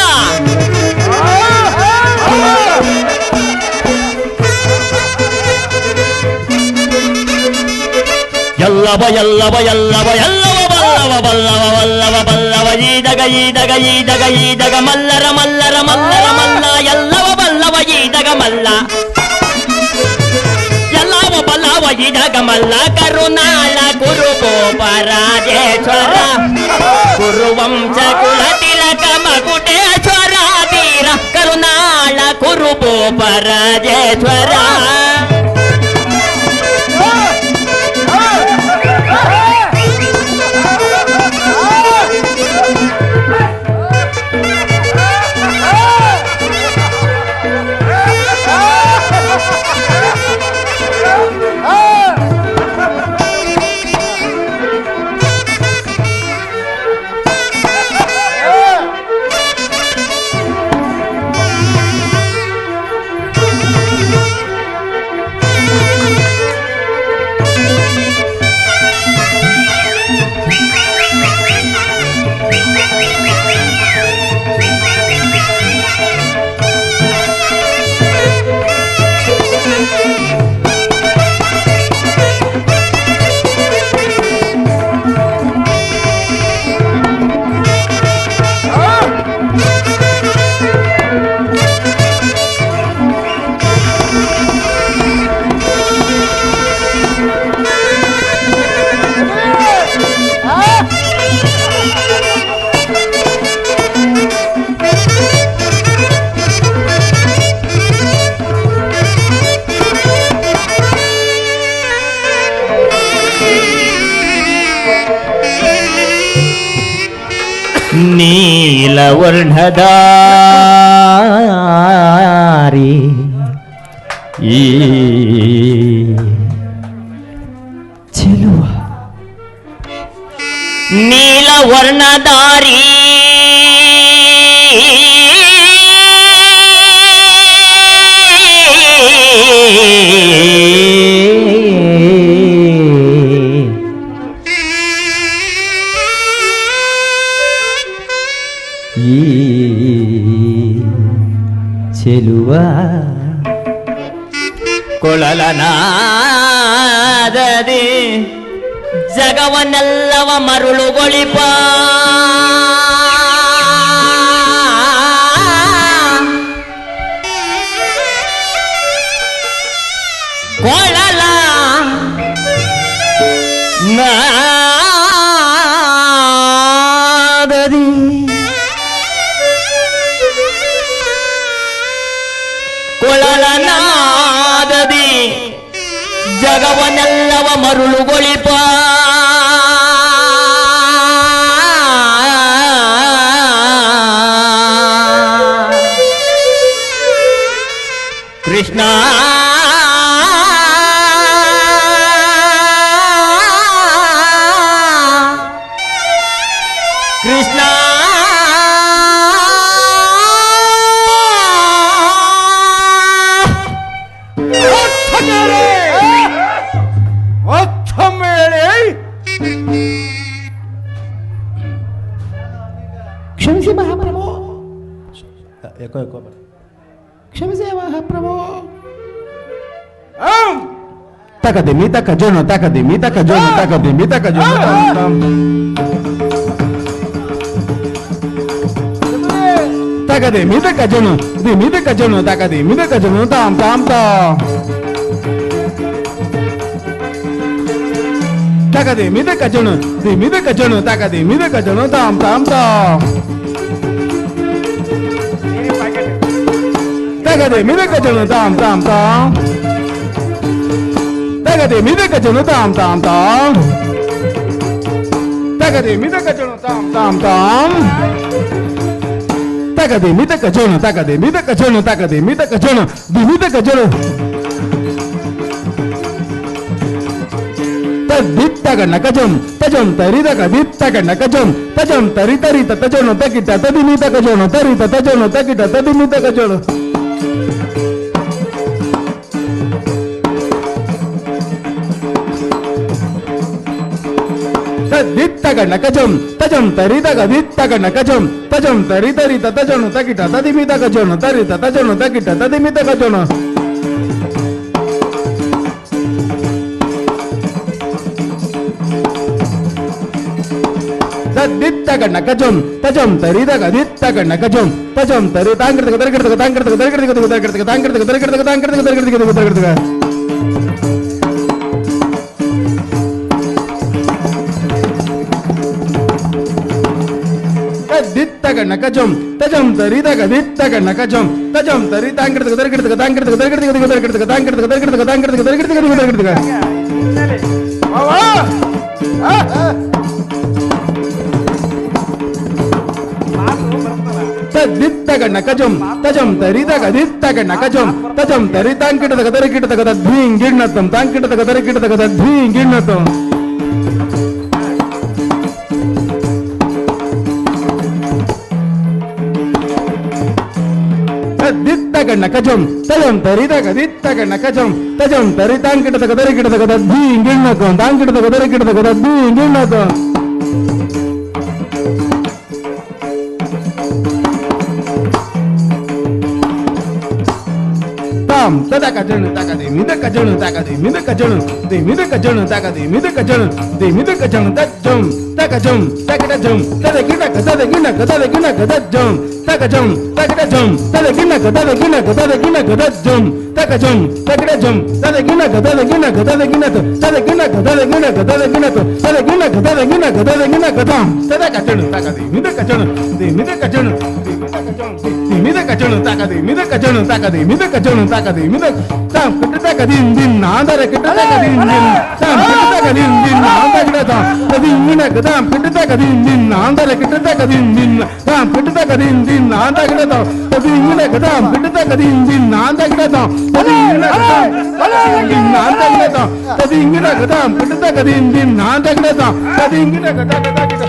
ಎಲ್ಲವ ಎಲ್ಲವ ಎಲ್ಲವ ಎಲ್ಲವ ಬಲ್ಲವ ಬಲ್ಲವ ಬಲ್ಲವ ಬಲ್ಲವ ಈ ಜಗ ಈ ಜಗ ಈ ಜಗ ಈ ಜಗ ಮಲ್ಲರ ಮಲ್ಲರ ಮಲ್ಲರ ಮಲ್ಲ ಎಲ್ಲವ ಬಲ್ಲವ ಈ ಜಗ ಮಲ್ಲ ಎಲ್ಲವ ಬಲ್ಲವ ಈ ಜಗ ಮಲ್ಲ ಕರುನಾಳ ಕುರುಬೋ ಪರಾಜೇಶ್ವರ ಕುರುವಂಶ ಕುಲ ತಿಲಕ ಮಕುಟೇಶ್ವರ ಧೀರ ಕರುನಾಳ ಕುರುಬೋ ಪರಾಜೇಶ್ವರ ನೀಲವರ್ಣದಾರಿ ಈ ಚೆಲುವ ನೀಲವರ್ಣದಾರಿ ಈ ಚೆಲುವ ಕೊಳಲನಾದದಿ ಜಗವನ್ನೆಲ್ಲವ ಮರುಳುಗೊಳಿಪ ಕೊಳಲ ನಾದದಿ ಕೊಳಲನಾದದಿ ಜಗವನ್ನೆಲ್ಲವ ಮರುಳುಗೊಳಿಪ ಕೃಷ್ಣ ಕೃಷ್ಣ ಕ್ಷಮಿಸಿ ಮಹಾಪ್ರಭು. ಕ್ಷಮಿಸಿ ಮಹಾಪ್ರಭು. ತಕದಿಮಿ ತಕ ಜೋಣ ತಕದಿಮಿ ತಕ ಜೋಣ ತಕದಿಮಿ ತಕ ಜೋಣ ತಕದಿಮಿ ತಕ ಜೋಣ ದಿಮಿ ತಕ ಜೋಣ ತಕದಿಮಿ ತಕ ಜೋಣ ತಾಮ್ ತಾಮ್ ತಾ ತಕದಿಮಿ ತಕ ಜೋಣ ದಿಮಿ ತಕ ಜೋಣ ತಕದಿಮಿ ತಕ ಜೋಣ ತಾಮ್ ತಾಮ್ ತಾ ತಕದಿಮಿ ತಕ ಜೋಣ ತಾಮ್ ತಾಮ್ ತಾ ತಗದಿಮಿ ತಕ ಜೋಣ ತಾಮ್ ತಾಮ್ ತಾ ತಗದಿಮಿ ತಕ ಜೋಣ ತಾಮ್ ತಾಮ್ ತಾಮ್ ತಗದಿಮಿ ತಕ ಜೋಣ ತಗದಿಮಿ ತಕ ಜೋಣ ತಗದಿಮಿ ತಕ ಜೋಣ ದಿಮಿ ತಕ ಜೋಣ ತದ್ದಿತ್ತಗ ನಕಜಂ ತಜಂ ತರಿದಗ ದಿತ್ತಗ ನಕಜಂ ತಜಂ ತರಿ ತರಿ ತಜೋಣ ತಕಿಟ ತದಿಮಿ ತಕ ಜೋಣ ತರಿ ತಜೋಣ ತಕಿಟ ತದಿಮಿ ತಕ ಜೋಣ ದಿತ್ತಗ ನಕಜಂ ತಜಂ ತರಿದಗ ದಿತ್ತಗ ನಕಜಂ ತಜಂ ತರಿ ತರಿ ತಜೋಣ ತಕಿಟ ತದಿಮಿ ತಕ ಜೋಣ ತರಿ ತಜೋಣ ತಕಿಟ ತದಿಮಿ ತಕ ಜೋಣ ದಿತ್ತಗ ನಕಜಂ ತಜಂ ತರಿದಗ ದಿತ್ತಗ ನಕಜಂ ತಜಂ ತರಿ ತಾಂಕೃತಕ ತರಕೃತಕ ತಾಂಕೃತಕ ತರಕೃತಕ ತರಕೃತಕ ತಾಂಕೃತಕ ತರಕೃತಕ ತಾಂಕೃತಕ ತರಕೃತಕ ತರಕೃತಕ ದಿತ್ತಗ ನಕಜಂ ತಜಂ ತರಿದಗ ದಿತ್ತಗ ನಕಜಂ ತಜಂ ತರಿ ತಾಂಕೃತಕ ತರಕೃತಕ ತಾಂಕೃತಕ ತರಕೃತಕ ತರಕೃತಕ ತಾಂಕೃತಕ ತರಕೃತಕ ತಾಂಕೃತಕ ತರಕೃತಕ ತರಕೃತಕ ದಿತ್ತಗ ನಕಜಂ ತಜಂ ತರಿದಗ ದಿತ್ತಗ ನಕಜಂ ತಜಂ ತರಿ ತಾಂಕಿಟದಗ ತರಕಿಟದಗ ದ್ವೀಂ ಗಿಣ್ಣತಂ ತಾಂಕಿಟದಗ ತರಕಿಟದಗ ದ್ವೀಂ ಗಿಣ್ಣತಂ ದಿತ್ತಗ ನಕಜಂ ತಜಂ ತರಿದಗ ದಿತ್ತಗ ನಕಜಂ ತಜಂ ತರಿ ತಾಂಕಿಟದಗ ತರಕಿಟದಗ ದ್ವೀಂ ಗಿಣ್ಣತಂ ತಾಂಕಿಟದಗ ತರಕಿಟದಗ ದ್ವೀಂ ಗಿಣ್ಣತಂ ತದಕ ಜಣ ತಕದಿ ಮಿದಕ ಜಣ ತಕದಿ ಮಿದಕ ಜಣ ದಿ ಮಿದಕ ಜಣ ತಕದಿ ಮಿದಕ ಜಣ ದಿ ಮಿದಕ ಜಣ ತಜಂ ತಕಜಂ ತಕಡ ಜಂ ತದಗಿನ ಕದಗಿನ ಕದಗಿನ ಕದಜಂ ತಕಜಂ ತಕಡ ಜಂ ತದಗಿನ ಕದಗಿನ ಕದಗಿನ ಕದಜಂ ತಕಜಂ ತಕಡ ಜಂ ತದಗಿನ ಕದಗಿನ ಕದಗಿನ ತದಗಿನ ಕದಗಿನ ಕದಗಿನ ತದಗಿನ ಕದಗಿನ ಕದಗಿನ ಕದಂ ತದಕ ಜಣ ತಕದಿ ಮಿದಕ ಜಣ ದಿ ಮಿದಕ ಜಣ ದಿ ಮಿದಕ ಜಣ ದಿ ಮಿದ ಕಜಣು ತಾಕದಿ ಮಿದ ಕಜಣು ತಾಕದಿ ಮಿದ ಕಜಣು ತಾಕದಿ ಮಿದ ತಾಂ ಕಿಟ್ಟ ತಾಕದಿನ್ ದಿನ್ ನಾಂದರ ಕಿಟ್ಟ ತಾಕದಿನ್ ದಿನ್ ತಾಂ ಕಿಟ್ಟ ತಾಕದಿನ್ ದಿನ್ ನಾಂದ ಕಿಟ್ಟ ತದಿ ಇಂಗಿನ ಗದಾಂ ಕಿಟ್ಟ ತಾಕದಿನ್ ದಿನ್ ನಾಂದರ ಕಿಟ್ಟ ತಾಕದಿನ್ ದಿನ್ ತಾಂ ಕಿಟ್ಟ ತಾಕದಿನ್ ದಿನ್ ನಾಂದ ಕಿಟ್ಟ ತದಿ ಇಂಗಿನ ಗದಾಂ ಕಿಟ್ಟ ತಾಕದಿನ್ ದಿನ್ ನಾಂದ ಕಿಟ್ಟ ತದಿ ಇಂಗಿನ ಗದಾಂ ದಿನ್ ನಾಂದ ಕಿಟ್ಟ ತದಿ ಇಂಗಿನ ಗದಾಂ ಕಿಟ್ಟ ತಾಕದಿನ್ ದಿನ್ ನಾಂದ ಕಿಟ್ಟ ತದಿ ಇಂಗಿನ ಗದಾ ಗದಾ ಕಿಟ್ಟ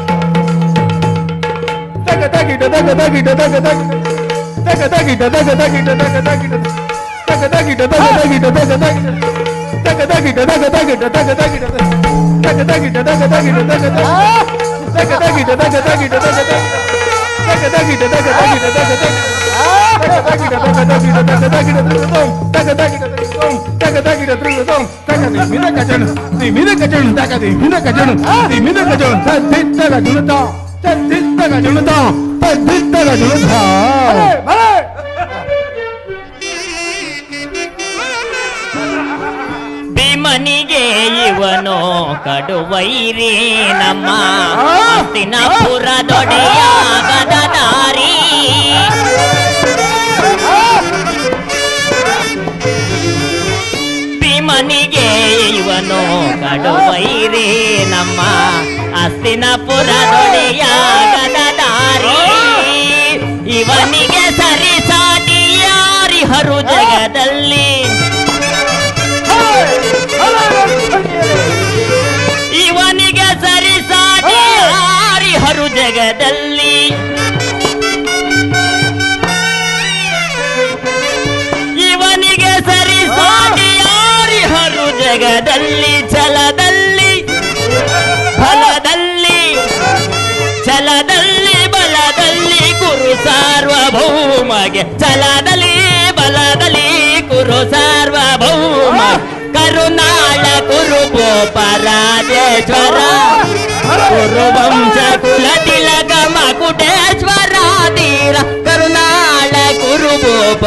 ತಗದಗಿಡ ತಗದಗಿಡ ತಗದಗಿಡ ತಗದಗಿಡ ತಗದಗಿಡ ತಗದಗಿಡ ತಗದಗಿಡ ತಗದಗಿಡ ತಗದಗಿಡ ತಗದಗಿಡ ತಗದಗಿಡ ತಗದಗಿಡ ತಗದಗಿಡ ತಗದಗಿಡ ತಗದಗಿಡ ತಗದಗಿಡ ತಗದಗಿಡ ತಗದಗಿಡ ಭೀಮನಿಗೆ ಇವನು ಕಡುವೈರಿ ನಮ್ಮ ಹಸ್ತಿನಾಪುರದೊಡೆಯ ಗದಧಾರಿ ಭೀಮನಿಗೆ ಇವನು ಕಡುವೈರಿ ನಮ್ಮ ಹಸ್ತಿನಾಪುರದೊಡೆಯ ಗದಧಾರಿ ಇವನಿಗೆ ಸರಿಸಾಟಿ ಯಾರಿಹರು ಜಗದಲ್ಲಿ ಇವನಿಗೆ ಸರಿಸಾಟಿ ಯಾರಿಹರು ಜಗದಲ್ಲಿ ಇವನಿಗೆ ಸರಿಸಾಟಿ ಯಾರಿಹರು ಜಗದಲ್ಲಿ ಛಲದಲ್ಲಿ ಫಲದಲ್ಲಿ ಛಲದಲ್ಲಿ ಬಲದಲ್ಲಿ ಕುರು ಸಾರ್ವಭೌಮಗೆ ಛಲದಲ್ಲಿ ಬಲದಲ್ಲಿ ಕುರು ಸಾರ್ವಭೌಮ ಕರುನಾಳ ಕುರುಗೋಪ ರಾಜೇಶ್ವರ ಕುರುವಂಶ ಕುಲ ತಿಲಕ ಮಕುಟೇಶ್ವರ ತೀರ ಕರುನಾಳ ಕುರುಗೋಪ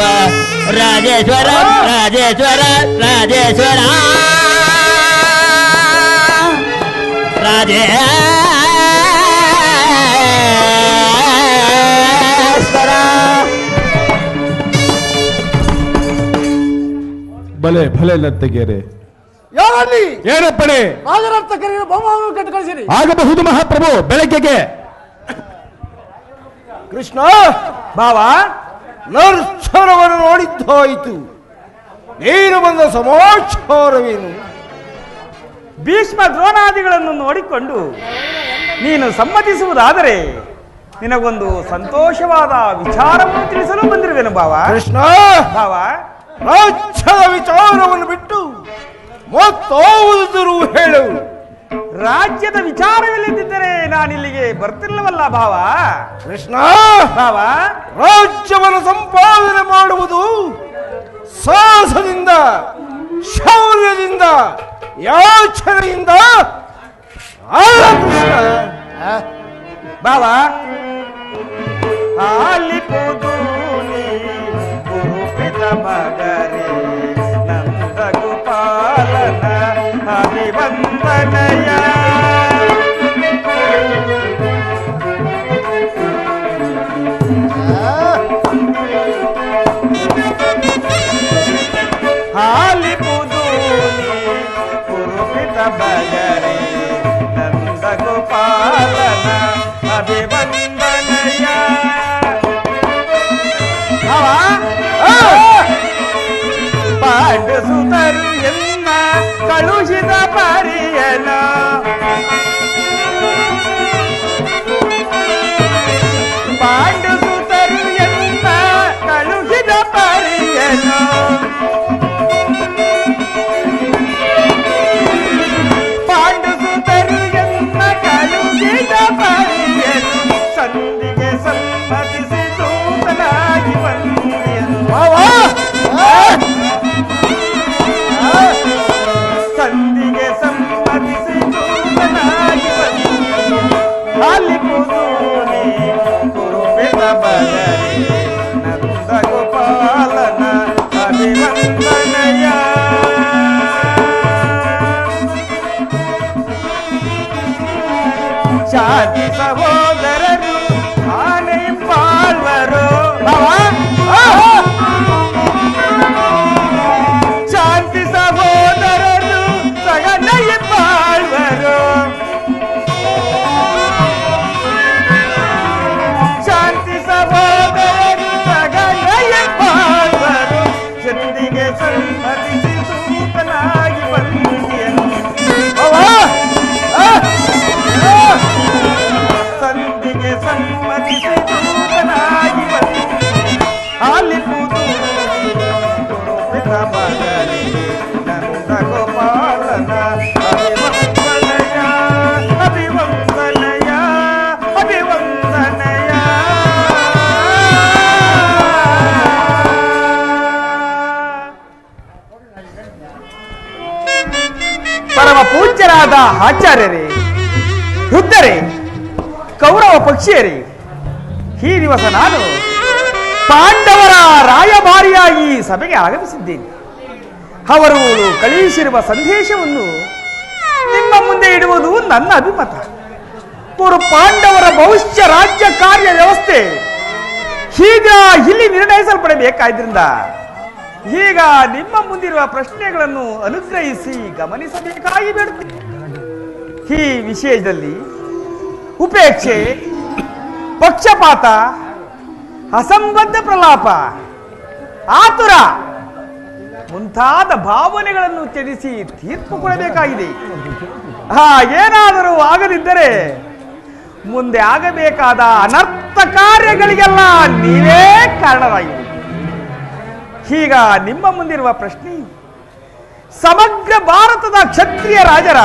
ರಾಜೇಶ್ವರ ರಾಜೇಶ್ವರ ರಾಜೇಶ್ವರ ರಾಜೇಶ್ವರ ಭಲೆ ಭಲೆ ನರ್ತಕಿಯರೇ ಯಾರಲ್ಲಿ ಏನಪ್ಪಣೆ ರಾಜನರ್ತಕರಿಗೆ ಬಹುಮಾನ ಕಟ್ಟು ಕಳಿಸಿರಿ. ಆಗಬಹುದು ಮಹಾಪ್ರಭು ಬೆಳಗ್ಗೆಗೆ. ಕೃಷ್ಣ ಭಾವ ನರ್ಸರವನ್ನು ನೋಡಿದ್ದಾಯಿತು. ನೀನು ಬಂದ ಸಮಾಚಾರವೇನು? ಭೀಷ್ಮ ದ್ರೋಣಾದಿಗಳನ್ನು ನೋಡಿಕೊಂಡು ನೀನು ಸಮ್ಮತಿಸುವುದಾದರೆ ನಿನಗೊಂದು ಸಂತೋಷವಾದ ವಿಚಾರವನ್ನು ತಿಳಿಸಲು ಬಂದಿರುವೆನು ಭಾವ. ಕೃಷ್ಣ ಭಾವ ರಾಜ್ಯದ ವಿಚಾರವನ್ನು ಬಿಟ್ಟು ಮತ್ತಾವುದಾದರೂ ಹೇಳು. ರಾಜ್ಯದ ವಿಚಾರವಿಲ್ಲದಿದ್ದರೆ ನಾನಿಲ್ಲಿಗೆ ಬರ್ತಿರ್ಲವಲ್ಲ ಭಾವ. ಕೃಷ್ಣ ಭಾವ ರಾಜ್ಯವನ್ನು ಸಂಪಾದನೆ ಮಾಡುವುದು ಸಾಹಸದಿಂದ, ಶೌರ್ಯದಿಂದ, ಯಾಚನೆಯಿಂದ ಅಲ್ಲ ಕೃಷ್ಣ. ಭಾವ ಆಲಿಪುದೂನಿ ಗುರುಪಿತ ಮಗರೇ ನಂದ ಗೋಪಾಲನ ಅಭಿವಂದನಯ ಆಲಿಪುದೂನಿ ಗುರುಪಿತ ಮಗರೇ ನಂದ ಗೋಪಾಲನ ಅಭಿವಂದನಯ. ಪಾಂಡು ಸುತರು ಎನ್ನ ಕಳುಹಿದ ಪರಿಯನ ಪಾಂಡು ಸುತರು ಎನ್ನ ಕಳುಹಿದ ಪರಿಯನ ಪಾಂಡು ಸುತರು ಎನ್ನ ಕಳುಹಿದ ಪರಿಯನ ಸಂಧಿಗೆ ಸಮ್ಮತಿಸಿ ದೂತನಾಗಿ ಬಂದಿಯನು. ಸಂಧಿಗೆ ಸಮ್ಮತಿಸಿ ದೂತನಾಗಿ ಬಂದಿಯನು. ಆಲಿಪುದೂನಿ ಕುರುಪಿತ ಬಗರಿ ನಂದ ಗೋಪಾಲನ ಅಭಿವಂದನಯ. ಶಾಂತಿ ಸಹೋದರರು ಆನೆಯಂ ಬಾಳ್ವರು. ಆಚಾರ್ಯರೇ, ವೃದ್ಧರೇ, ಕೌರವ ಪಕ್ಷಿಯರೇ, ಈ ದಿವಸ ನಾನು ಪಾಂಡವರ ರಾಯಭಾರಿಯಾಗಿ ಸಭೆಗೆ ಆಗಮಿಸಿದ್ದೇನೆ. ಅವರು ಕಳುಹಿಸಿರುವ ಸಂದೇಶವನ್ನು ನಿಮ್ಮ ಮುಂದೆ ಇಡುವುದು ನನ್ನ ಅಭಿಮತ. ಪಾಂಡವರ ಭವಿಷ್ಯ ರಾಜ್ಯ ಕಾರ್ಯ ವ್ಯವಸ್ಥೆ ಈಗ ಇಲ್ಲಿ ನಿರ್ಣಯಿಸಲ್ಪಡಬೇಕಾದ್ರಿಂದ ಈಗ ನಿಮ್ಮ ಮುಂದಿರುವ ಪ್ರಶ್ನೆಗಳನ್ನು ಅನುಗ್ರಹಿಸಿ ಗಮನಿಸಬೇಕಾಗಿ ಬೇಡುತ್ತೇನೆ. ಈ ವಿಷಯದಲ್ಲಿ ಉಪೇಕ್ಷೆ, ಪಕ್ಷಪಾತ, ಅಸಂಬದ್ಧ ಪ್ರಲಾಪ, ಆತುರ ಮುಂತಾದ ಭಾವನೆಗಳನ್ನು ತ್ಯಜಿಸಿ ತೀರ್ಪು ಕೊಡಬೇಕಾಗಿದೆ. ಏನಾದರೂ ಆಗದಿದ್ದರೆ ಮುಂದೆ ಆಗಬೇಕಾದ ಅನರ್ಥ ಕಾರ್ಯಗಳಿಗೆಲ್ಲ ನೀವೇ ಕಾರಣರಾಗಿದೆ. ಈಗ ನಿಮ್ಮ ಮುಂದಿರುವ ಪ್ರಶ್ನೆ ಸಮಗ್ರ ಭಾರತದ ಕ್ಷತ್ರಿಯ ರಾಜರ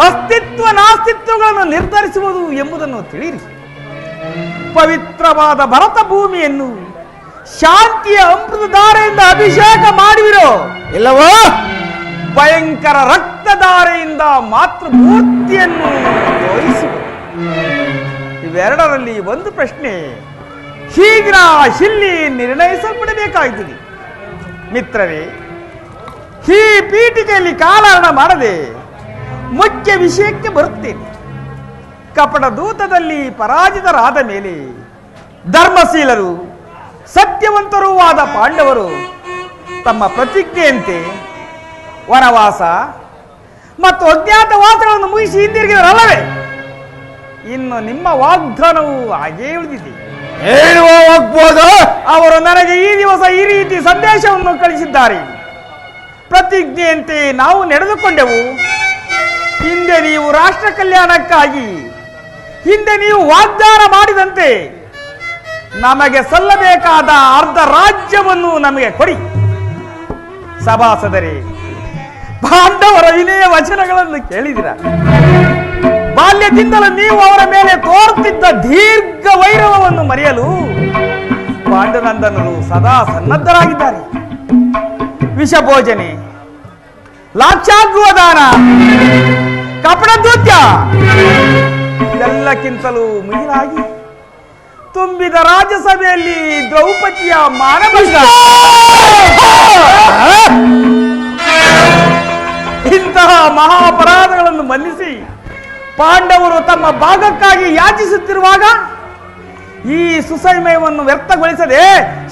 ಅಸ್ತಿತ್ವ ನಾಸ್ತಿತ್ವಗಳನ್ನು ನಿರ್ಧರಿಸುವುದು ಎಂಬುದನ್ನು ತಿಳಿಯಿರಿ. ಪವಿತ್ರವಾದ ಭರತ ಭೂಮಿಯನ್ನು ಶಾಂತಿಯ ಅಮೃತಧಾರೆಯಿಂದ ಅಭಿಷೇಕ ಮಾಡುವಿರೋ ಇಲ್ಲವೋ ಭಯಂಕರ ರಕ್ತಧಾರೆಯಿಂದ ಮಾತೃಮೂರ್ತಿಯನ್ನು ತೋರಿಸುವ? ಇವೆರಡರಲ್ಲಿ ಒಂದು ಪ್ರಶ್ನೆ ಶೀಘ್ರ ಇಲ್ಲಿ ನಿರ್ಣಯಿಸಲ್ಪಡಬೇಕಾಗುತ್ತದೆ. ಮಿತ್ರರೇ, ಈ ಪೀಠಿಕೆಯಲ್ಲಿ ಕಾಲಹರಣ ಮಾಡದೆ ಮುಖ್ಯ ವಿಷಯಕ್ಕೆ ಬರುತ್ತೇನೆ. ಕಪಟ ದೂತದಲ್ಲಿ ಪರಾಜಿತರಾದ ಮೇಲೆ ಧರ್ಮಶೀಲರು ಸತ್ಯವಂತರೂ ಆದ ಪಾಂಡವರು ತಮ್ಮ ಪ್ರತಿಜ್ಞೆಯಂತೆ ವನವಾಸ ಮತ್ತು ಅಜ್ಞಾತವಾಸಗಳನ್ನು ಮುಗಿಸಿ ಹಿಂದಿರುಗಿದರಲ್ಲವೇ? ಇನ್ನು ನಿಮ್ಮ ವಾಗ್ದಾನವು ಹಾಗೇ ಉಳಿದಿದೆ. ಹೇಳುವ ಹೋಗ್ಬೋದು. ಅವರು ನನಗೆ ಈ ದಿವಸ ಈ ರೀತಿ ಸಂದೇಶವನ್ನು ಕಳಿಸಿದ್ದಾರೆ. ಪ್ರತಿಜ್ಞೆಯಂತೆ ನಾವು ನಡೆದುಕೊಂಡೆವು. ಹಿಂದೆ ನೀವು ರಾಷ್ಟ್ರ ಕಲ್ಯಾಣಕ್ಕಾಗಿ ಹಿಂದೆ ನೀವು ವಾಗ್ದಾನ ಮಾಡಿದಂತೆ ನಮಗೆ ಸಲ್ಲಬೇಕಾದ ಅರ್ಧ ರಾಜ್ಯವನ್ನು ನಮಗೆ ಕೊಡಿ. ಸಭಾಸದರೇ, ಪಾಂಡವರ ವಿನಯ ವಚನಗಳನ್ನು ಕೇಳಿದಿರ. ಬಾಲ್ಯದಿಂದಲೂ ನೀವು ಅವರ ಮೇಲೆ ತೋರುತ್ತಿದ್ದ ದೀರ್ಘ ವೈರವವನ್ನು ಮರೆಯಲು ಪಾಂಡುನಂದನರು ಸದಾ ಸನ್ನದ್ಧರಾಗಿದ್ದಾರೆ. ವಿಷಭೋಜನೆ, ಲಾಕ್ಷಾಗೃಹದಾನ, ಕಪಟದೂತ್ಯ ಇದೆಲ್ಲಕ್ಕಿಂತಲೂ ಮಿಗಿಲಾಗಿ ತುಂಬಿದ ರಾಜ್ಯಸಭೆಯಲ್ಲಿ ದ್ರೌಪದಿಯ ಮಾನಭಂಗ, ಇಂತಹ ಮಹಾಪರಾಧಗಳನ್ನು ಮನ್ನಿಸಿ ಪಾಂಡವರು ತಮ್ಮ ಭಾಗಕ್ಕಾಗಿ ಯಾಚಿಸುತ್ತಿರುವಾಗ ಈ ಸುಸಮಯವನ್ನು ವ್ಯರ್ಥಗೊಳಿಸದೆ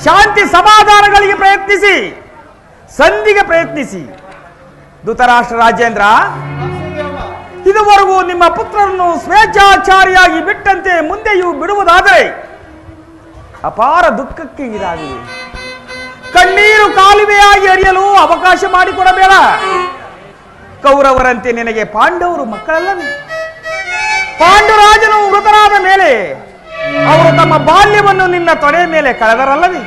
ಶಾಂತಿ ಸಮಾಧಾನಗಳಿಗೆ ಪ್ರಯತ್ನಿಸಿ, ಸಂಧಿಗೆ ಪ್ರಯತ್ನಿಸಿ. ಧೃತರಾಷ್ಟ್ರ ರಾಜೇಂದ್ರ, ಇದುವರೆಗೂ ನಿಮ್ಮ ಪುತ್ರರನ್ನು ಸ್ವೇಚ್ಛಾಚಾರಿಯಾಗಿ ಬಿಟ್ಟಂತೆ ಮುಂದೆಯೂ ಬಿಡುವುದಾದರೆ ಅಪಾರ ದುಃಖಕ್ಕೆ ಈಡಾಗಿದೆ. ಕಣ್ಣೀರು ಕಾಲುವೆಯಾಗಿ ಹರಿಯಲು ಅವಕಾಶ ಮಾಡಿಕೊಡಬೇಡ. ಕೌರವರಂತೆ ನಿನಗೆ ಪಾಂಡವರು ಮಕ್ಕಳಲ್ಲವೇ? ಪಾಂಡುರಾಜನು ಮೃತರಾದ ಮೇಲೆ ಅವರು ತಮ್ಮ ಬಾಲ್ಯವನ್ನು ನಿನ್ನ ತೊಡೆ ಮೇಲೆ ಕಳೆದರಲ್ಲವೇ?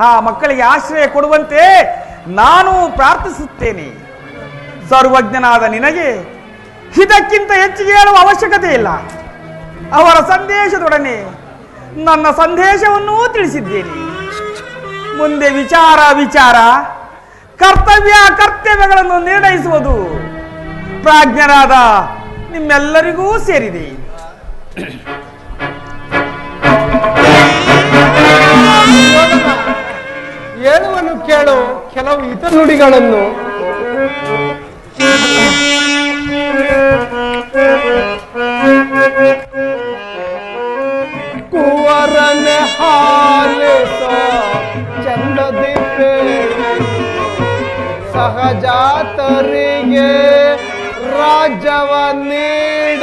ಆ ಮಕ್ಕಳಿಗೆ ಆಶ್ರಯ ಕೊಡುವಂತೆ ನಾನು ಪ್ರಾರ್ಥಿಸುತ್ತೇನೆ. ಸರ್ವಜ್ಞನಾದ ನಿನಗೆ ಇದಕ್ಕಿಂತ ಹೆಚ್ಚಿಗೆ ಹೇಳುವ ಅವಶ್ಯಕತೆ ಇಲ್ಲ. ಅವರ ಸಂದೇಶದೊಡನೆ ನನ್ನ ಸಂದೇಶವನ್ನೂ ತಿಳಿಸಿದ್ದೇನೆ. ಮುಂದೆ ವಿಚಾರ ಕರ್ತವ್ಯಗಳನ್ನು ನಿರ್ಣಯಿಸುವುದು ಪ್ರಾಜ್ಞರಾದ ನಿಮ್ಮೆಲ್ಲರಿಗೂ ಸೇರಿದೆ. ಹೇಳುವನ್ನು ಕೇಳು ಕೆಲವು ಇತರ ನುಡಿಗಳನ್ನು. ಕುವರನೆ ಹಾಲಿಸ ಚಂದದಿ ಸಹಜಾತರಿಗೆ ರಾಜ್ಯವ ನೀಡ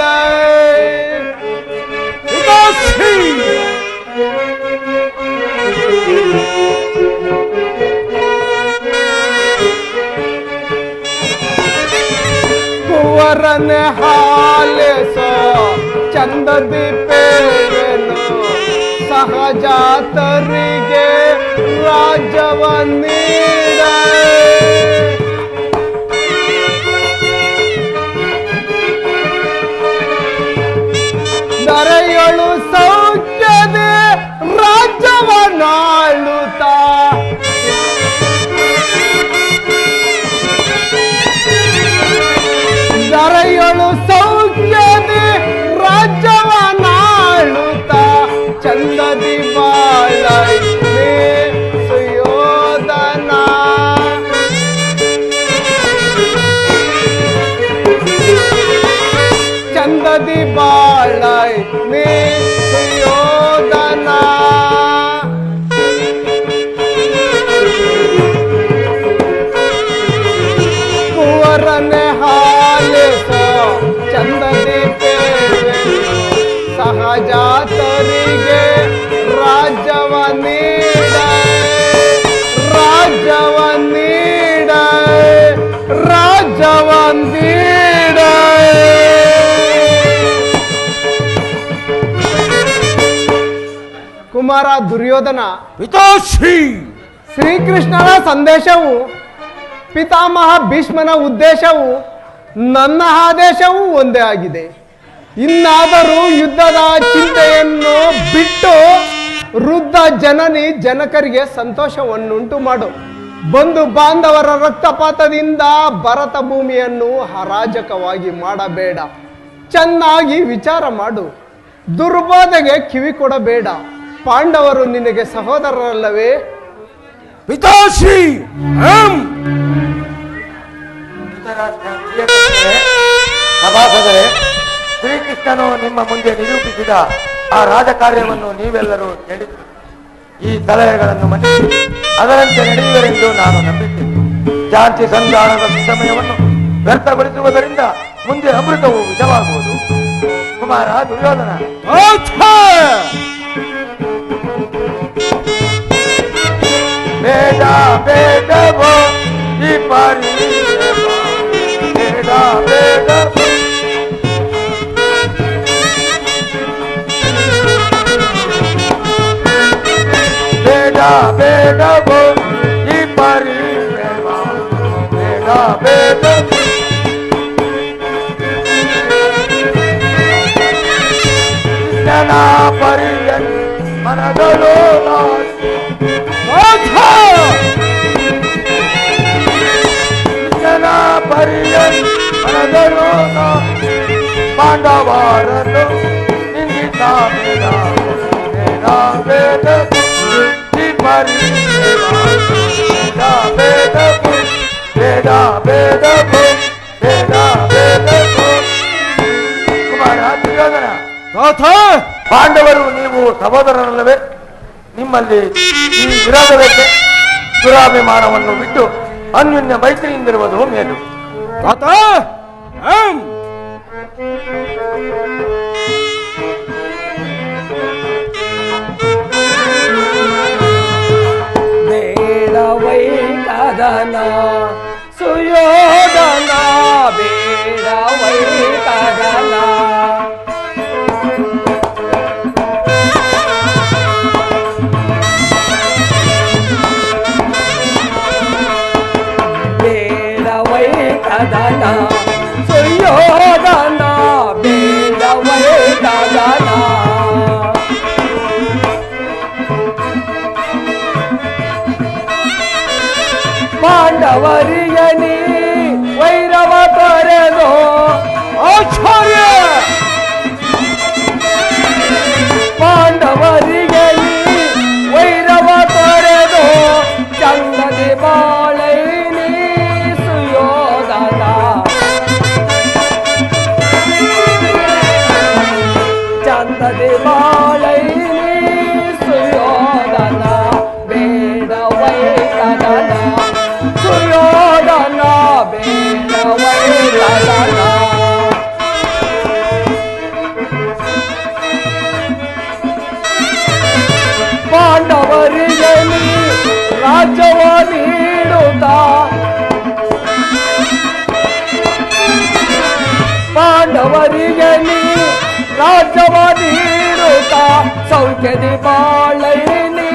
ಕುವರನೆ ಹಾಲಿಸ ಚಂದದಿ ಪೇರೆನು ಸಹಜಾತರಿಗೆ ರಾಜ್ಯವ ನೀಡ ದರೆಯಳು ಸೌಖ್ಯದೆ ರಾಜ್ಯವನ್ನಾಳುತ್ತ ಚಂದದಿ ಬಾಳೈ ನೀ ಸುಯೋಧನ. ಕುವರನೆ ಹಾಲಿಸೋ ಚಂದದಿ ಪೇವೆ ಸಹಜಾತರಿಗೆ ರಾಜ್ಯವ ನೀಡ, ರಾಜ್ಯವ ನೀಡ, ರಾಜ್ಯವ ನೀಡ. ಕುಮಾರ ದುರ್ಯೋಧನ, ಪಿತಾಶ್ರೀ ಶ್ರೀಕೃಷ್ಣನ ಸಂದೇಶವು, ಪಿತಾಮಹ ಭೀಷ್ಮನ ಉದ್ದೇಶವು, ನನ್ನ ಆದೇಶವೂ ಒಂದೇ ಆಗಿದೆ. ಇನ್ನಾದರೂ ಯುದ್ಧದ ಚಿಂತೆಯನ್ನು ಬಿಟ್ಟು ವೃದ್ಧ ಜನನಿ ಜನಕರಿಗೆ ಸಂತೋಷವನ್ನುಂಟು ಮಾಡು. ಬಂಧು ಬಾಂಧವರ ರಕ್ತಪಾತದಿಂದ ಭರತ ಭೂಮಿಯನ್ನು ಹರಾಜಕವಾಗಿ ಮಾಡಬೇಡ. ಚೆನ್ನಾಗಿ ವಿಚಾರ ಮಾಡು. ದುರ್ಬೋಧೆಗೆ ಕಿವಿ ಕೊಡಬೇಡ. ಪಾಂಡವರು ನಿನಗೆ ಸಹೋದರರಲ್ಲವೇ? ಪಿತಾಶ್ರೀ ಸಭಾಸದರೇ, ಶ್ರೀಕೃಷ್ಣನು ನಿಮ್ಮ ಮುಂದೆ ನಿರೂಪಿಸಿದ ಆ ರಾಜಕಾರ್ಯವನ್ನು ನೀವೆಲ್ಲರೂ ಕೇಳಿದ್ದು. ಈ ಸಲಹೆಗಳನ್ನು ಮನ್ನಿಸಿ ಅದರಂತೆ ನಡೆಯುವರೆಂದು ನಾನು ನಂಬಿದ್ದೇನೆ. ಶಾಂತಿ ಸಂಧಾನದ ಸಮಯವನ್ನು ವ್ಯರ್ಥಗೊಳಿಸುವುದರಿಂದ ಮುಂದೆ ಅಮೃತವು ವಿಷವಾಗುವುದು. ಕುಮಾರ ದುರ್ಯೋಧನ, ಬೇಡ ಬೇಡವೋ ಈ ಪಾರಿ, ಬೇಡ ಬೇಡವೋ ಬೇಡ ಬೇಡವೋ ಈ ಪಾರಿ, ಬೇಡ ಬೇಡವೋ ಜನ ಪರಿಯನ್ ಮನದಳು ಜನ ಪರಿಯನ್ ಮನದಳು ಪಾಂಡವರನ್ನು ನಿಂದಿತ ಬೇಡ ಬೇಡ ಬೇಡವೋ ಈ ಪಾರಿ, ಬೇಡ ಬೇಡವೋ ಬೇಡ ಬೇಡವೋ ಬೇಡ ಬೇಡವೋ. ಕುಮಾರ ದುರ್ಯೋಧನ, ಪಾಂಡವರು ನೀವು ಸಹೋದರರಲ್ಲವೇ? ನಿಮ್ಮಲ್ಲಿ ಈ ವಿರೋಧವೇಕೆ? ದುರಾಭಿಮಾನವನ್ನು ಬಿಟ್ಟು ಅನ್ಯೋನ್ಯ ಮೈತ್ರಿಯಿಂದಿರುವುದು ಮೇಲು. ಬೇಡವೈ ಕದನ ಸುಯೋಧನ, ಬೇಡವೈ ಕದನ. ಬೇಡವೈ ಕದನ ಸುಯೋಧನ, ಬೇಡವೈ ಕದನ. ಪಾಂಡವರಿಗೆ ನೀ ವೈರವ ತೊರೆದು ಆಚಾರ್ಯ, ಪಾಂಡವರಿಗೆ ನೀ ವೈರವ ತೊರೆದು ಚಂದದಿ ಬಾಳೈ ನೀ ಸುಯೋಧನ. ಚಂದದಿ ಬಾಳೈ ನೀ ಸುಯೋಧನ, ಬೇಡವೈ ಕದನ ಸುಯೋಧನ, ಬೇಡವೈ ಕದನ. ಪಾಂಡವರಿಗೆ ನೀ ರಾಜ್ಯವ ನೀಡುತ್ತ, ಪಾಂಡವರಿಗೆ ನೀ ರಾಜ್ಯವ ನೀಡುತ್ತ ಸೌಖ್ಯದಿ ಬಾಳೈ ನೀ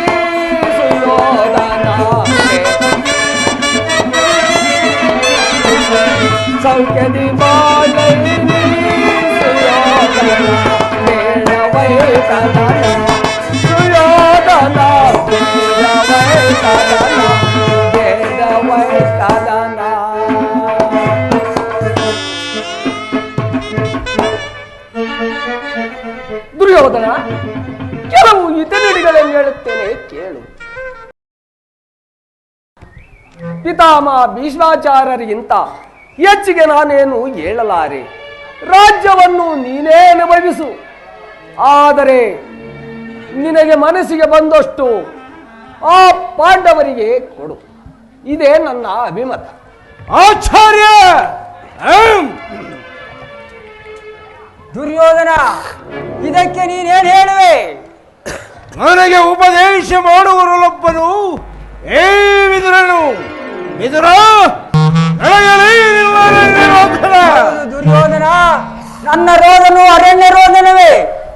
ಸುಯೋಧನ. ಸೌಖ್ಯದಿ ಬಾಳೈ ನೀ ಸುಯೋಧನ, ಬೇಡವೈ ಕದನ ಸುಯೋಧನ, ಬೇಡವೈ ಕದನ, ಬೇಡವೈ ಕದನ. ದುರ್ಯೋಧನ, ಕೆಲವು ಹಿತನುಡಿಗಳನ್ನು ಹೇಳುತ್ತೇನೆ ಕೇಳು. ಪಿತಾಮಹ ಭೀಷ್ಮಾಚಾರ್ಯರಿಗಿಂತ ಹೆಚ್ಚಿಗೆ ನಾನೇನು ಹೇಳಲಾರೆ. ರಾಜ್ಯವನ್ನು ನೀನೇ ಅನುಭವಿಸು. ಆದರೆ ನಿನಗೆ ಮನಸ್ಸಿಗೆ ಬಂದಷ್ಟು ಆ ಪಾಂಡವರಿಗೆ ಕೊಡು. ಇದೇ ನನ್ನ ಅಭಿಮತ. ಆಚಾರ್ಯ ದುರ್ಯೋಧನ, ಇದಕ್ಕೆ ನೀನೇನು ಹೇಳುವೆ? ನನಗೆ ಉಪದೇಶ ಮಾಡುವವರೊಬ್ಬನು ಏ ವಿದುರನು. ವಿದುರ, ದುರ್ಯೋಧನ, ನನ್ನ ರೋಧನು ಅರಣ್ಯ ರೋಧನವೇ.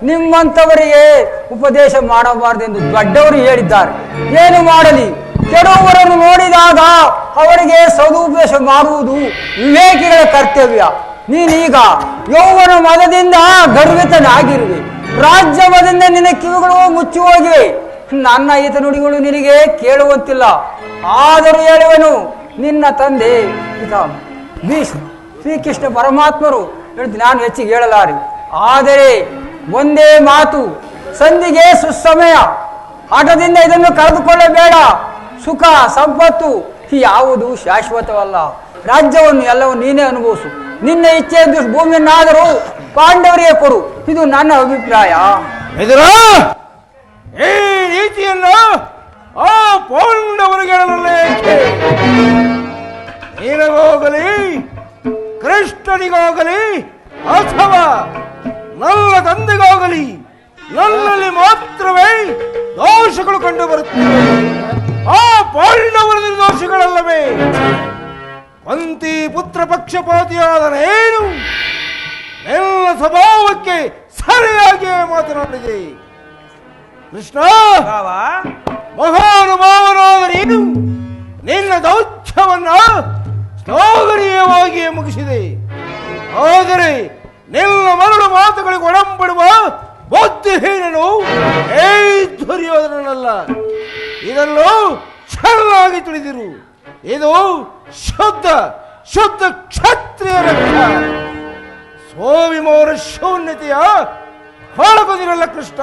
ನಿಮ್ಮಂಥವರಿಗೆ ಉಪದೇಶ ಮಾಡಬಾರದೆಂದು ದೊಡ್ಡವರು ಹೇಳಿದ್ದಾರೆ. ಏನು ಮಾಡಲಿ, ಕೆಡುವವರನ್ನು ನೋಡಿದಾಗ ಅವರಿಗೆ ಸದುಪದೇಶ ಮಾಡುವುದು ವಿವೇಕಿಗಳ ಕರ್ತವ್ಯ. ನೀನೀಗ ಯೌವನ ಮದದಿಂದ ಗರ್ವಿತನಾಗಿರುವೆ. ರಾಜ್ಯ ಮದದಿಂದ ನಿನ್ನ ಕಿವಿಗಳು ಮುಚ್ಚಿ ಹೋಗಿವೆ. ನನ್ನ ಹಿತ ನುಡಿಗಳು ನಿನಗೆ ಕೇಳುವಂತಿಲ್ಲ. ಆದರೂ ಹೇಳುವೆನು, ನಿನ್ನ ತಂದೆ ಭೀಷ್ಮ ಶ್ರೀಕೃಷ್ಣ ಪರಮಾತ್ಮರು ಹೇಳ್ತೀನಿ, ನಾನು ಹೆಚ್ಚಿಗೆ ಹೇಳಲಾರೆ. ಆದರೆ ಒಂದೇ ಮಾತು, ಸಂಧಿಗೆ ಸುಸಮಯ. ಆಟದಿಂದ ಇದನ್ನು ಕಳೆದುಕೊಳ್ಳಬೇಡ. ಸುಖ ಸಂಪತ್ತು ಯಾವುದು ಶಾಶ್ವತವಲ್ಲ. ರಾಜ್ಯವನ್ನು ಎಲ್ಲವೂ ನೀನೇ ಅನುಭವಿಸು. ನಿನ್ನ ಇಚ್ಛೆ ಭೂಮಿಯನ್ನಾದರೂ ಪಾಂಡವರಿಗೆ ಕೊಡು. ಇದು ನನ್ನ ಅಭಿಪ್ರಾಯ. ಈ ರೀತಿಯನ್ನ ಆ ಪಾಂಡವರಿಗೆ ನಿನಗೋಗಲಿ ಕೃಷ್ಣನಿಗಾಗಲಿ ಅಥವಾ ನನ್ನ ತಂದೆಗಾಗಲಿ ನನ್ನಲ್ಲಿ ಮಾತ್ರವೇ ದೋಷಗಳು ಕಂಡು ಬರುತ್ತವೆ. ಆ ಪಾಂಡವರ ನಿರ್ದೋಷಗಳಲ್ಲವೇ? ಕುಂತಿ ಪುತ್ರ ಪಕ್ಷಪಾತಿಯಾದನೇನು? ಎಲ್ಲ ಸ್ವಭಾವಕ್ಕೆ ಸರಿಯಾಗಿ ಮಾತನಾಡಿದೆ. ಕೃಷ್ಣ, ಮಹಾನುಭಾವನಾದ ನೀನು ನಿನ್ನ ದೌತ್ಯವನ್ನ ಶ್ಲಾಘನೀಯವಾಗಿ ಮುಗಿಸಿದೆ. ಆದರೆ ನಿನ್ನ ಮರಳು ಮಾತುಗಳಿಗೆ ಒಡಂಬಡುವ ಬುದ್ಧಿಹೀನನು ಏ ದುರ್ಯೋಧನನಲ್ಲ. ಇದನ್ನು ಚೆನ್ನಾಗಿ ತಿಳಿದಿರು. ಇದು ಶುದ್ಧ ಶುದ್ಧ ಕ್ಷತ್ರಿಯ ರಕ್ತ. ಸ್ವಾಭಿಮಾನ ಶೂನ್ಯತೆಯ ಹೊಳಕು ನೀರಲ್ಲ ಕೃಷ್ಣ,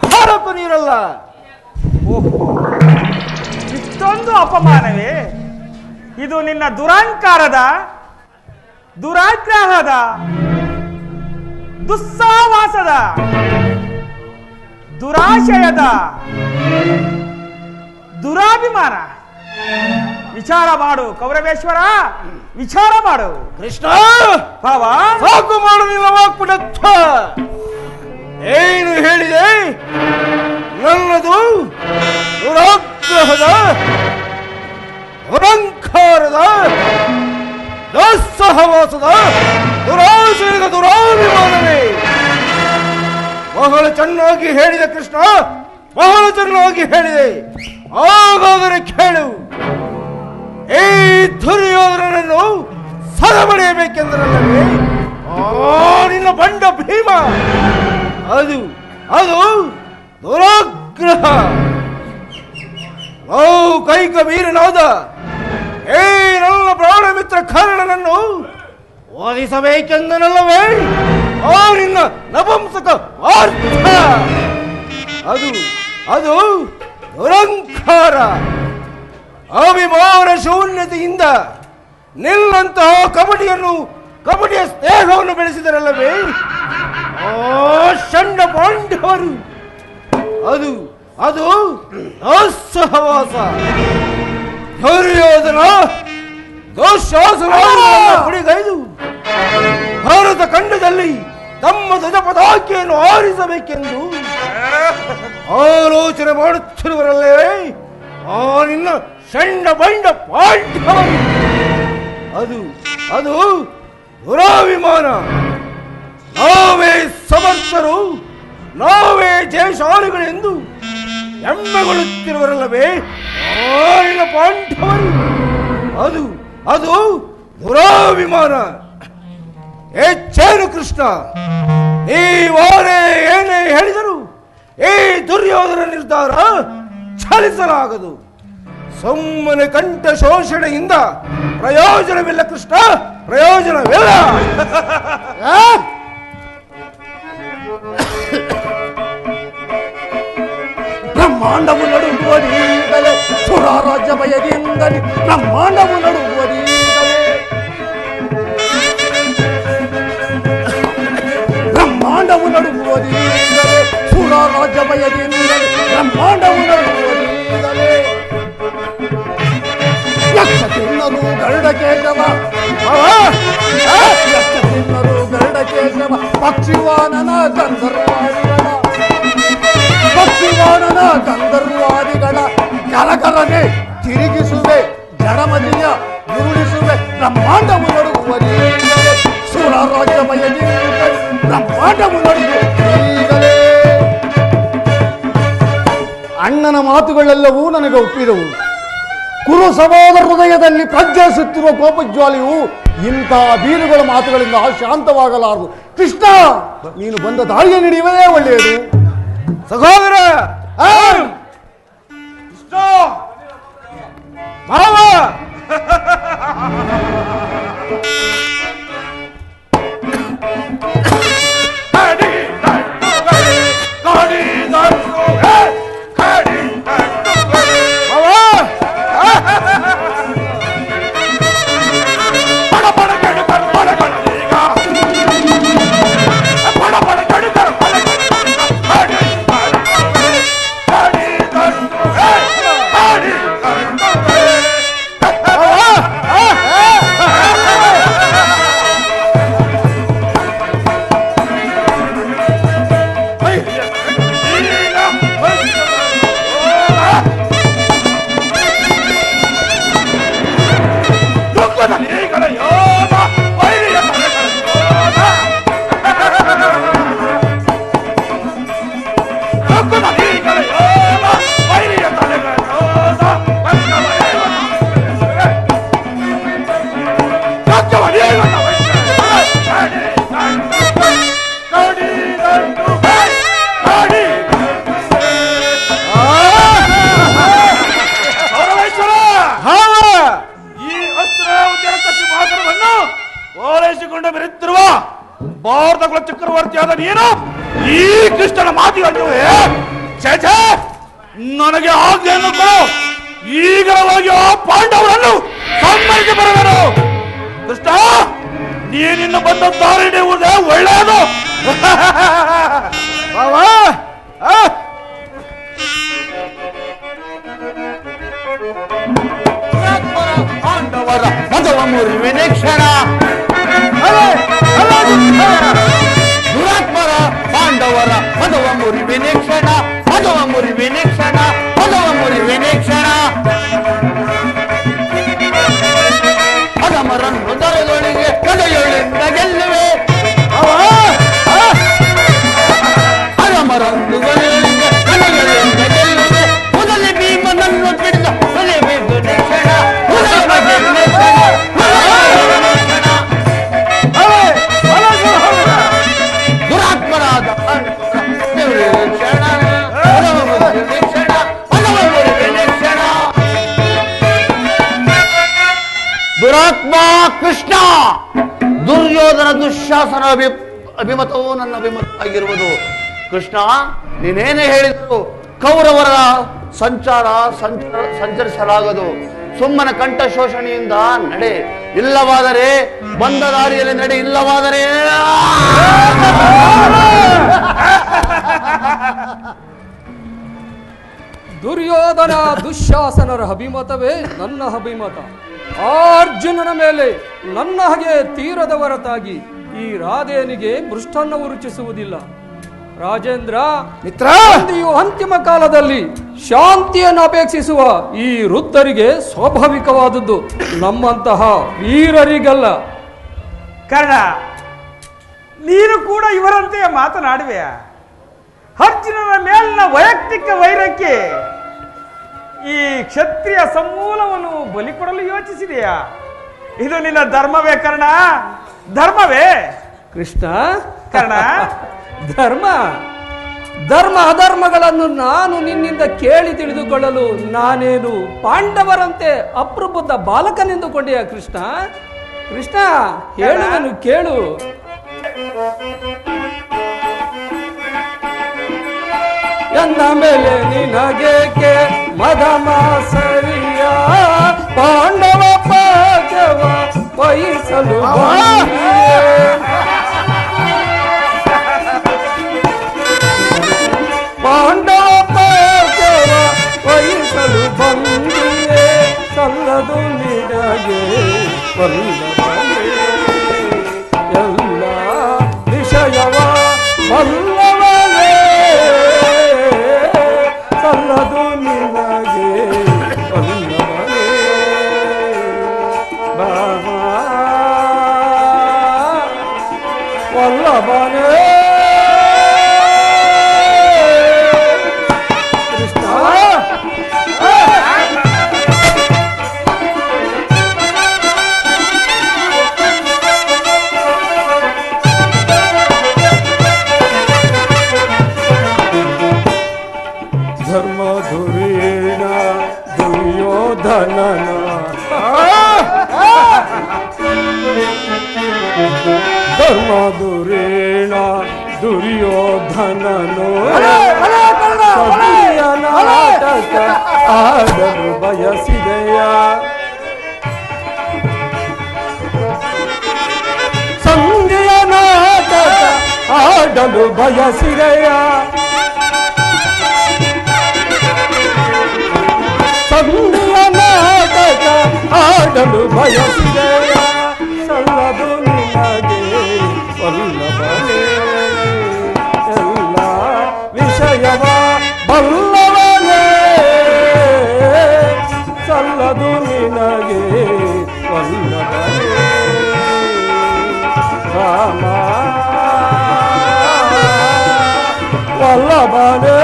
ಹೊಳಕು ನೀರಲ್ಲ. ಇಷ್ಟೊಂದು ಅಪಮಾನವೇ? ಇದು ನಿನ್ನ ದುರಹಂಕಾರದ, ದುರಾಗ್ರಹದ, ದುಸ್ಸಾವಾಸದ, ದುರಾಶಯದ, ದುರಾಭಿಮಾನ. ವಿಚಾರ ಮಾಡು ಕೌರವೇಶ್ವರ, ವಿಚಾರ ಮಾಡು. ಕೃಷ್ಣ, ಭಾವ ಸಾಕು ಮಾಡು ನಿನ್ನ ವಾಕ್ಪಟತ್ವ. ಏನು ಹೇಳಿದೆ? ನನ್ನದು ದುರಾಗ್ರಹದ, ದುರಂಕಾರದ, ದುಸ್ಸಹವಾಸದ, ದುರಾಶಯದ ದುರಾಭಿಮಾನವೇ. ಬಹಳ ಚೆನ್ನಾಗಿ ಹೇಳಿದೆ ಕೃಷ್ಣ, ಬಹಳ ಚೆನ್ನಾಗಿ ಹೇಳಿದೆ. ಹಾಗಾದರೆ ಕೇಳು, ಈ ದುರ್ಯೋಧನನನ್ನು ಸದಬಡಿಯಬೇಕೆಂದರಲ್ಲವೇ ನಿನ್ನ ಬಂಡ ಭೀಮ. ಅದು ಅದು ದುರಾಗ್ರಹ. ಕೈಕ ವೀರನಾದ ಏ ನನ್ನ ಪ್ರಾಣ ಮಿತ್ರ ಕರ್ಣನನ್ನು ಓದಿಸಬೇಕೆಂದನಲ್ಲವೇ ನಿನ್ನ ನಪುಂಸಕ ಅರ್ಥ. ಅದು ಅದು ದುರಂಕಾರ. ಅಭಿಮಾನ ಶೂನ್ಯತೆಯಿಂದ ನಿನ್ನಂತಹ ಕಬಡ್ಡಿಯ ಸ್ನೇಹವನ್ನು ಬೆಳೆಸಿದರಲ್ಲವೇ ಸಣ್ಣ ಪಾಂಡವರು. ಅದು ಅದು ಅಸಹವಾಸ. ದುರ್ಯೋಧನ ದುಶ್ಯಾಸನ ಹುಡಿಗೈದು ಭಾರತ ಖಂಡದಲ್ಲಿ ತಮ್ಮ ಧ್ವಜ ಪತಾಕೆಯನ್ನು ಆರಿಸಬೇಕೆಂದು ಆಲೋಚನೆ ಮಾಡುತ್ತಿರುವರಲ್ಲವೇ ನಿನ್ನ ಸಣ್ಣ ಬಂಡ ಪಾಂಡವರು. ಅದು ಅದು ದುರಾಭಿಮಾನ. ನಾವೇ ಸಮರ್ಥರು, ನಾವೇ ಜಯಶಾಲಿಗಳೆಂದು ಹೆಮ್ಮೆಗೊಳ್ಳುತ್ತಿರುವರಲ್ಲವೇ ನಿನ್ನ ಪಾಂಡವರು. ಅದು ಅದು ದುರಾಭಿಮಾನ. ಹೆಚ್ಚೇನು ಕೃಷ್ಣ, ನೀವಾರೇ ಏನೇ ಹೇಳಿದರು ಈ ದುರ್ಯೋಧನ ನಿರ್ಧಾರ ಚಲಿಸಲಾಗದು. ಸುಮ್ಮನೆ ಕಂಠ ಶೋಷಣೆಯಿಂದ ಪ್ರಯೋಜನವಿಲ್ಲ ಕೃಷ್ಣ, ಪ್ರಯೋಜನವಿಲ್ಲ. ಬ್ರಹ್ಮಾಂಡವು ನಡುಗುವುದೀಗಲೇ, ಸುರಾರಾಜ್ಯ ಭಯದಿಂದಲೇ ಬ್ರಹ್ಮಾಂಡವು ನಡುಗುವುದೀಗಲೇ. ಬ್ರಹ್ಮಾಂಡವು ನಡುಗುವುದೀಗಲೇ ಸುರ ರಾಜ್ಯ ಭಯದಿಂದಲೇ ಬ್ರಹ್ಮಾಂಡವು ನಡುಗುವುದೀಗಲೇ ಯಕ್ಷ ತಿನ್ನರು ಗರುಡಕೇಶವ ಯಕ್ಷ ತಿನ್ನರು ಗರುಡಕೇಶವ ಪಕ್ಷಿವಾನನ ಗಂಧರ್ವಾದಿಗಳ ಕರಕರನೆ ತಿರುಗಿಸುವೆ ಜಡಮದಿಯ ಉರುಳಿಸುವೆ ಬ್ರಹ್ಮಾಂಡವು ನಡುಗುವುದೀಗಲೇ ಸುರ ರಾಜ್ಯ ಭಯದಿಂದಲೇ ಬ್ರಹ್ಮಾಂಡವು ನಡುಗುವುದೀಗಲೇ. ಅಣ್ಣನ ಮಾತುಗಳೆಲ್ಲವೂ ನನಗೆ ಒಪ್ಪಿದವು. ಕುರು ಸಹೋದರ ಹೃದಯದಲ್ಲಿ ಪ್ರಜ್ವಲಿಸುತ್ತಿರುವ ಕೋಪಜ್ವಾಲೆಯು ಇಂಥ ಬೀರುಗಳ ಮಾತುಗಳಿಂದ ಶಾಂತವಾಗಲಾರದು. ಕೃಷ್ಣ, ನೀನು ಬಂದ ದಾರಿಯ ನಡೆಯುವುದೇ ಒಳ್ಳೆಯದು. ಸಹೋದರ ಮಾವ ಓಲೈಸಿಕೊಂಡು ಬೆರೆತಿರುವ ಭಾರತ ಕುಲ ಚಕ್ರವರ್ತಿಯಾದ ನೀನು ಈ ಕೃಷ್ಣನ ಮಾತಿಗೆ ಛೇ, ನನಗೆ ಆಜ್ಞೆಯನ್ನು ಕೊಡು. ಈಗಲವಾಗಿ ಆ ಪಾಂಡವರನ್ನು ಸಮ್ಮತಿಸಿ ಬರುವೆನು. ಕೃಷ್ಣ, ನೀನಿನ್ನು ಬಂದ ದಾರಿ ನೀಡುವುದೇ ಒಳ್ಳೆಯದು. ಪಾಂಡವರ ಮದವ ಮುರಿವಿನ ಕ್ಷಣ ದುರಾತ್ಮರ ಪಾಂಡವರ ಮದವ ಮುರಿವಿನ ಕ್ಷಣ ಮದವ ಮುರಿವಿನ ಕ್ಷಣ ಮದವ ಮುರಿವಿನ ಕ್ಷಣ ಅದಮರನ್ನು ದೊರೆಗಳಿಗೆ ಕಡೆಯೊಳಿಂದ ಗೆಲ್ಲುವೆ ಅದಮರನ್ನು ದೊರೆಗಳಿಗೆ ಕಡೆಯೊಳಿಂದ ಗೆಲ್ಲುವೆ ಮೊದಲೇ ಭೀಮನನ್ನು ಬಿಡಿದ ಮೊದಲೇ ಭೀಮನ ಕ್ಷಣ ದುರಾತ್ಮರಾದ ದುರಾತ್ಮ ಕೃಷ್ಣ, ದುರ್ಯೋಧನ ದುಶ್ಯಾಸನ ಅಭಿಮತವು ನನ್ನ ಅಭಿಮತ ಆಗಿರುವುದು. ಕೃಷ್ಣ, ನೀನೇನೇ ಹೇಳಿದ್ರು ಕೌರವರ ಸಂಚರಿಸಲಾಗದು. ಸುಮ್ಮನ ಕಂಠ ಶೋಷಣೆಯಿಂದ ನಡೆ, ಇಲ್ಲವಾದರೆ ಬಂದ ದಾರಿಯಲ್ಲಿ ನಡೆ, ಇಲ್ಲವಾದರೆ ದುರ್ಯೋಧನ ದುಶ್ಯಾಸನರ ಅಭಿಮತವೇ ನನ್ನ ಅಭಿಮತ. ಅರ್ಜುನನ ಮೇಲೆ ನನ್ನ ಹಾಗೆ ತೀರದ ಹೊರತಾಗಿ ಈ ರಾಧೇನಿಗೆ ಮೃಷ್ಟನ್ನವು ರುಚಿಸುವುದಿಲ್ಲ. ರಾಜೇಂದ್ರ ಮಿತ್ರ, ಅಂತಿಮ ಕಾಲದಲ್ಲಿ ಶಾಂತಿಯನ್ನು ಅಪೇಕ್ಷಿಸುವ ಈ ವೃದ್ಧರಿಗೆ ಸ್ವಾಭಾವಿಕವಾದದ್ದು, ನಮ್ಮಂತಹ ವೀರರಿಗಲ್ಲ. ಕರ್ಣ, ನೀನು ಕೂಡ ಇವರಂತೆ ಮಾತನಾಡುವೆಯ? ಅರ್ಜುನನ ಮೇಲಿನ ವೈಯಕ್ತಿಕ ವೈರಕ್ಕೆ ಈ ಕ್ಷತ್ರಿಯ ಸಮೂಲವನ್ನು ಬಲಿ ಕೊಡಲು ಯೋಚಿಸಿದೆಯಾ? ಇದು ನಿನ್ನ ಧರ್ಮವೇ ಕರ್ಣ? ಧರ್ಮವೇ? ಕೃಷ್ಣ, ಕರ್ಣ, ಧರ್ಮ ಅಧರ್ಮಗಳನ್ನು ನಾನು ನಿನ್ನಿಂದ ಕೇಳಿ ತಿಳಿದುಕೊಳ್ಳಲು ನಾನೇನು ಪಾಂಡವರಂತೆ ಅಪ್ರಬುದ್ಧ ಬಾಲಕನೆಂದುಕೊಂಡೆಯ? ಕೃಷ್ಣ, ಹೇಳುವನು ಕೇಳು. ನನ್ನ ಮೇಲೆ ನಿನಗೇಕೆ ಮದ ಮಾಸರಿಯ, ಪಾಂಡವ ಪಾಜವ ವಹಿಸಲು ವಲ್ಲಭನೇ ಎಲ್ಲ ವಿಷಯವ ವಲ್ಲಭನೇ ಸಲ್ಲದು ನಿನಗೆ ವಲ್ಲಭನೇ ಬಾಬಾ ವಲ್ಲಭನೇ ಧರ್ಮಧುರೀಣ ದುರ್ಯೋಧನನ ಧರ್ಮಧುರೀಣ ದುರ್ಯೋಧನನು ಸತಿಯ ನಾಟಕ ಆಡಲು ಬಯಸಿದೆಯ ಸಂಧಿಯ ನಾಟಕ ಆಡಲು ಬಯಸಿದೆಯ ಸಂಧಿಯ ನಾಟಕ ಆಡಲು ಬಯಸಿದೆಯ ಸಲ್ಲದು ನಿನಗೆ ವಲ್ಲಭನೇ ಎಲ್ಲ ವಿಷಯವ ಬಲ್ಲವನೇ ಸಲ್ಲದು ನಿನಗೆ ವಲ್ಲಭನೇ ರಾಮ ವಲ್ಲಭನೇ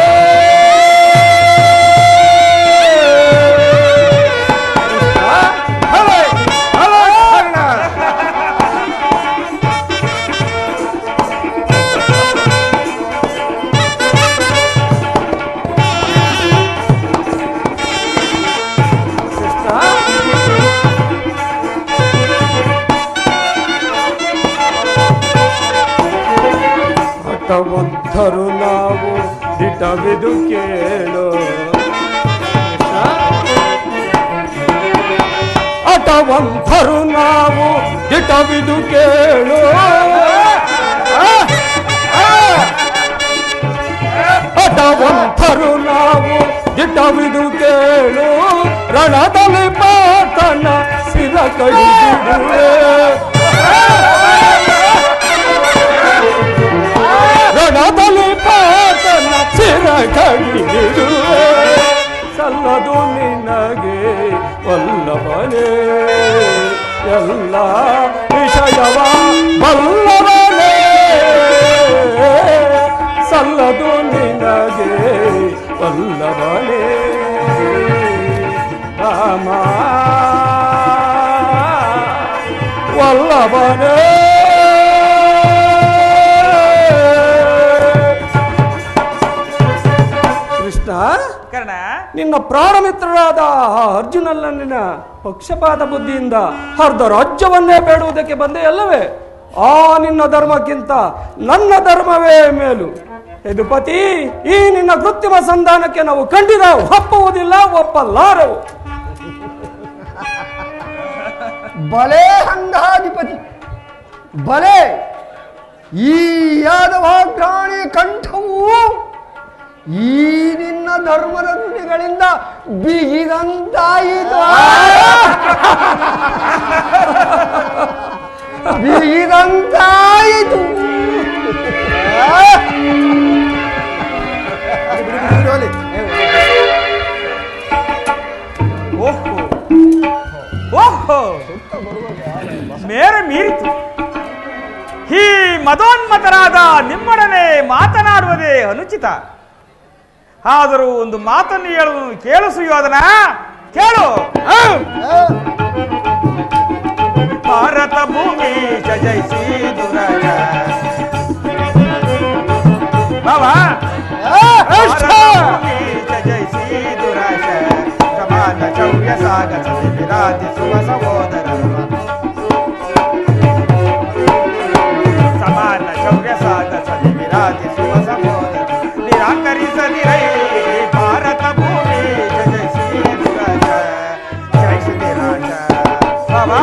ಹಠವಂತರು ನಾವು ದಿಟವಿದು ಕೇಳು ಹಠವಂತರು ನಾವು ದಿಟವಿದು ಕೇಳು ಹಠವಂತರು ನಾವು ದಿಟವಿದು ಕೇಳು ರಣದಲ್ಲಿ ಪಾತನ ಸಿರ ಕಡಿದಿಡುವೆ ರಣದಲ್ಲಿ ಪಾತನ ಸಿರ ಕಡಿದಿಡುವೆ ಸಲ್ಲದು ನಿನಗೆ ವಲ್ಲಭನೇ ಎಲ್ಲ ವಿಷಯವ ವಲ್ಲಭನೇ ಸಲ್ಲದು ನಿನಗೆ ವಲ್ಲಭನೇ ರಾಮ ವಲ್ಲಭನೇ ಕೃಷ್ಣ ಕರ್ಣ ನಿನ್ನ ಪ್ರಾಣಮಿತ್ರರಾದ ಅರ್ಜುನನ್ನ ಪಕ್ಷಪಾತ ಬುದ್ಧಿಯಿಂದ ಅರ್ಧ ರಾಜ್ಯವನ್ನೇ ಬೇಡುವುದಕ್ಕೆ ಬಂದೆ ಅಲ್ಲವೇ? ಆ ನಿನ್ನ ಧರ್ಮಕ್ಕಿಂತ ನನ್ನ ಧರ್ಮವೇ ಮೇಲು. ಯದುಪತಿ, ಈ ನಿನ್ನ ಕೃತ್ರಿಮ ಸಂಧಾನಕ್ಕೆ ನಾವು ಖಂಡಿತ ಒಪ್ಪುವುದಿಲ್ಲ, ಒಪ್ಪಲಾರೆವು. ಬಲೆ ಅಂಗಾಧಿಪತಿ ಬಲೆ, ಈ ಯಾದವಾಗ್ರಾಣಿ ಕಂಠವು ಈ ನಿನ್ನ ಧರ್ಮದ ನುಡಿಗಳಿಂದ ಬಿಗಿದಂತಾಯಿತು ಬಿಗಿದಂತಾಯಿತು. ಓಹೋ ಓಹೋ, ಮೇರೆ ಮೀರಿತು. ಈ ಮದೋನ್ಮತರಾದ ನಿಮ್ಮೊಡನೆ ಮಾತನಾಡುವುದೇ ಅನುಚಿತ. ಆದರೂ ಒಂದು ಮಾತನ್ನು ಹೇಳುವುದು ಕೇಳು ಸುಯೋಧನ, ಕೇಳು. ಭಾರತ ಭೂಮಿ ಜಯಿಸಿ ದುರಾಜ ಬಾಬಾ, ಜಯಿಸಿ ದುರಾಜ ಸಮಾನ ಶೌರ್ಯ ಸಾಗಸ ವಿರಾಜಿಸುವ ಸಹೋದರ, ಸಮಾನ ಶೌರ್ಯ ಸಾಗಸ ವಿರಾಜಿಸುವ ಸಹೋದರ, ನಿರಾಕರಿಸದಿರೈ ಭಾರತ ಭೂಮಿ ಜಯಿಸಿ ದುರಾಜ ಜಯಿಸಿದೆ ರಾಜ ಬಾಬಾ.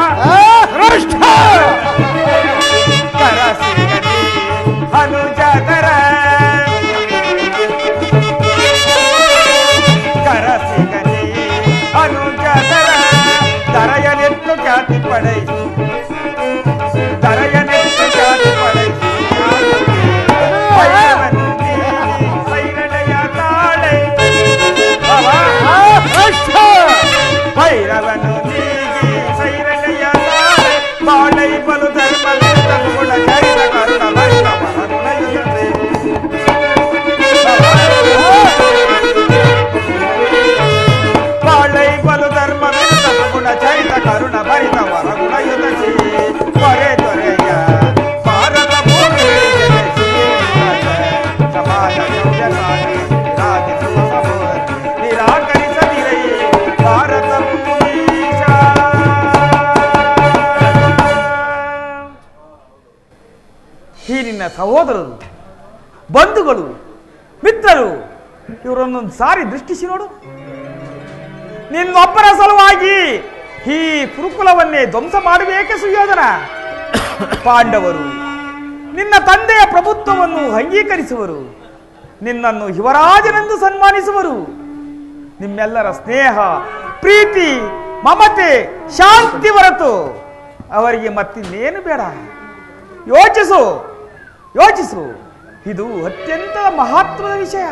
ಕರಸಿಗಲಿ ಅನುಜದರ, ಕರಸಿಗಲಿ ಅನುಜದರ, ದರೆಯಲೆತ್ತು ಖ್ಯಾತಿ ಪಡೆಯಿತು ಬಾಳೈ ಬಲು ಧರ್ಮ ವಿರುದ್ಧ ಗುಣ ಚರಿತ ಕರುಣ ಭರಿತ ವರ ಗುಣ ಯುತಸಿ ಪೊರೆ ದೊರೆಯ ಭಾರತ ಭೂಮಿ ಸಮಾಜ ಶೌರ್ಯ ಸಾಧಿಸುವ ಸಬೋಧ ನಿರಾಕರಿಸದಿರೈ ಭಾರತ ಭೂಮೀಶ. ಈ ನಿನ್ನ ಸಹೋದರರು, ಬಂಧುಗಳು, ಮಿತ್ರರು, ಇವರನ್ನೊಂದು ಸಾರಿ ದೃಷ್ಟಿಸಿ ನೋಡು. ನಿನ್ನೊಬ್ಬರ ಸಲುವಾಗಿ ಈ ಕುರುಕುಲವನ್ನೇ ಧ್ವಂಸ ಮಾಡಬೇಕೆ ಸುಯೋಧನ? ಪಾಂಡವರು ನಿನ್ನ ತಂದೆಯ ಪ್ರಭುತ್ವವನ್ನು ಅಂಗೀಕರಿಸುವರು, ನಿನ್ನನ್ನು ಯುವರಾಜನೆಂದು ಸನ್ಮಾನಿಸುವರು. ನಿಮ್ಮೆಲ್ಲರ ಸ್ನೇಹ, ಪ್ರೀತಿ, ಮಮತೆ, ಶಾಂತಿ ಹೊರತು ಅವರಿಗೆ ಮತ್ತಿನ್ನೇನು ಬೇಡ. ಯೋಚಿಸು ಯೋಚಿಸು, ಇದು ಅತ್ಯಂತ ಮಹತ್ವದ ವಿಷಯ.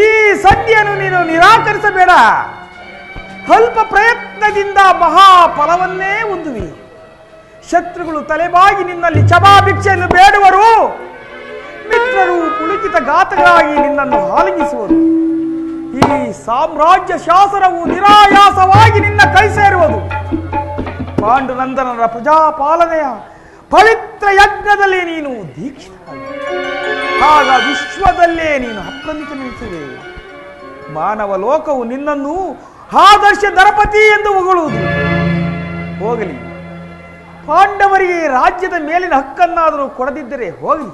ಈ ಸಂಧಿಯನ್ನು ನೀನು ನಿರಾಕರಿಸಬೇಡ. ಅಲ್ಪ ಪ್ರಯತ್ನದಿಂದ ಮಹಾಫಲವನ್ನೇ ಹೊಂದುವಿ. ಶತ್ರುಗಳು ತಲೆಬಾಗಿ ನಿನ್ನಲ್ಲಿ ಕ್ಷಮಾಭಿಕ್ಷೆಯನ್ನು ಬೇಡುವರು. ಮಿತ್ರರು ಪುಳುಕಿತ ಗಾತಗಳಾಗಿ ನಿನ್ನನ್ನು ಆಲಿಂಗಿಸುವರು. ಈ ಸಾಮ್ರಾಜ್ಯ ಶಾಸನವು ನಿರಾಯಾಸವಾಗಿ ನಿನ್ನ ಕೈ ಸೇರುವುದು. ಪಾಂಡುನಂದನರ ಪ್ರಜಾಪಾಲನೆಯ ಪವಿತ್ರ ಯಜ್ಞದಲ್ಲಿ ನೀನು ದೀಕ್ಷಿತನಾಗಿ, ಆಗ ವಿಶ್ವದಲ್ಲೇ ನೀನು ಅಪ್ರಮಿತನೆನಿಸುವೆ. ಮಾನವ ಲೋಕವು ನಿನ್ನನ್ನು ಆದರ್ಶ ದರಪತಿ ಎಂದು ಹೊಗಳುವುದು. ಹೋಗಲಿ, ಪಾಂಡವರಿಗೆ ರಾಜ್ಯದ ಮೇಲಿನ ಹಕ್ಕನ್ನಾದರೂ ಕೊಡದಿದ್ದರೆ ಹೋಗಲಿ,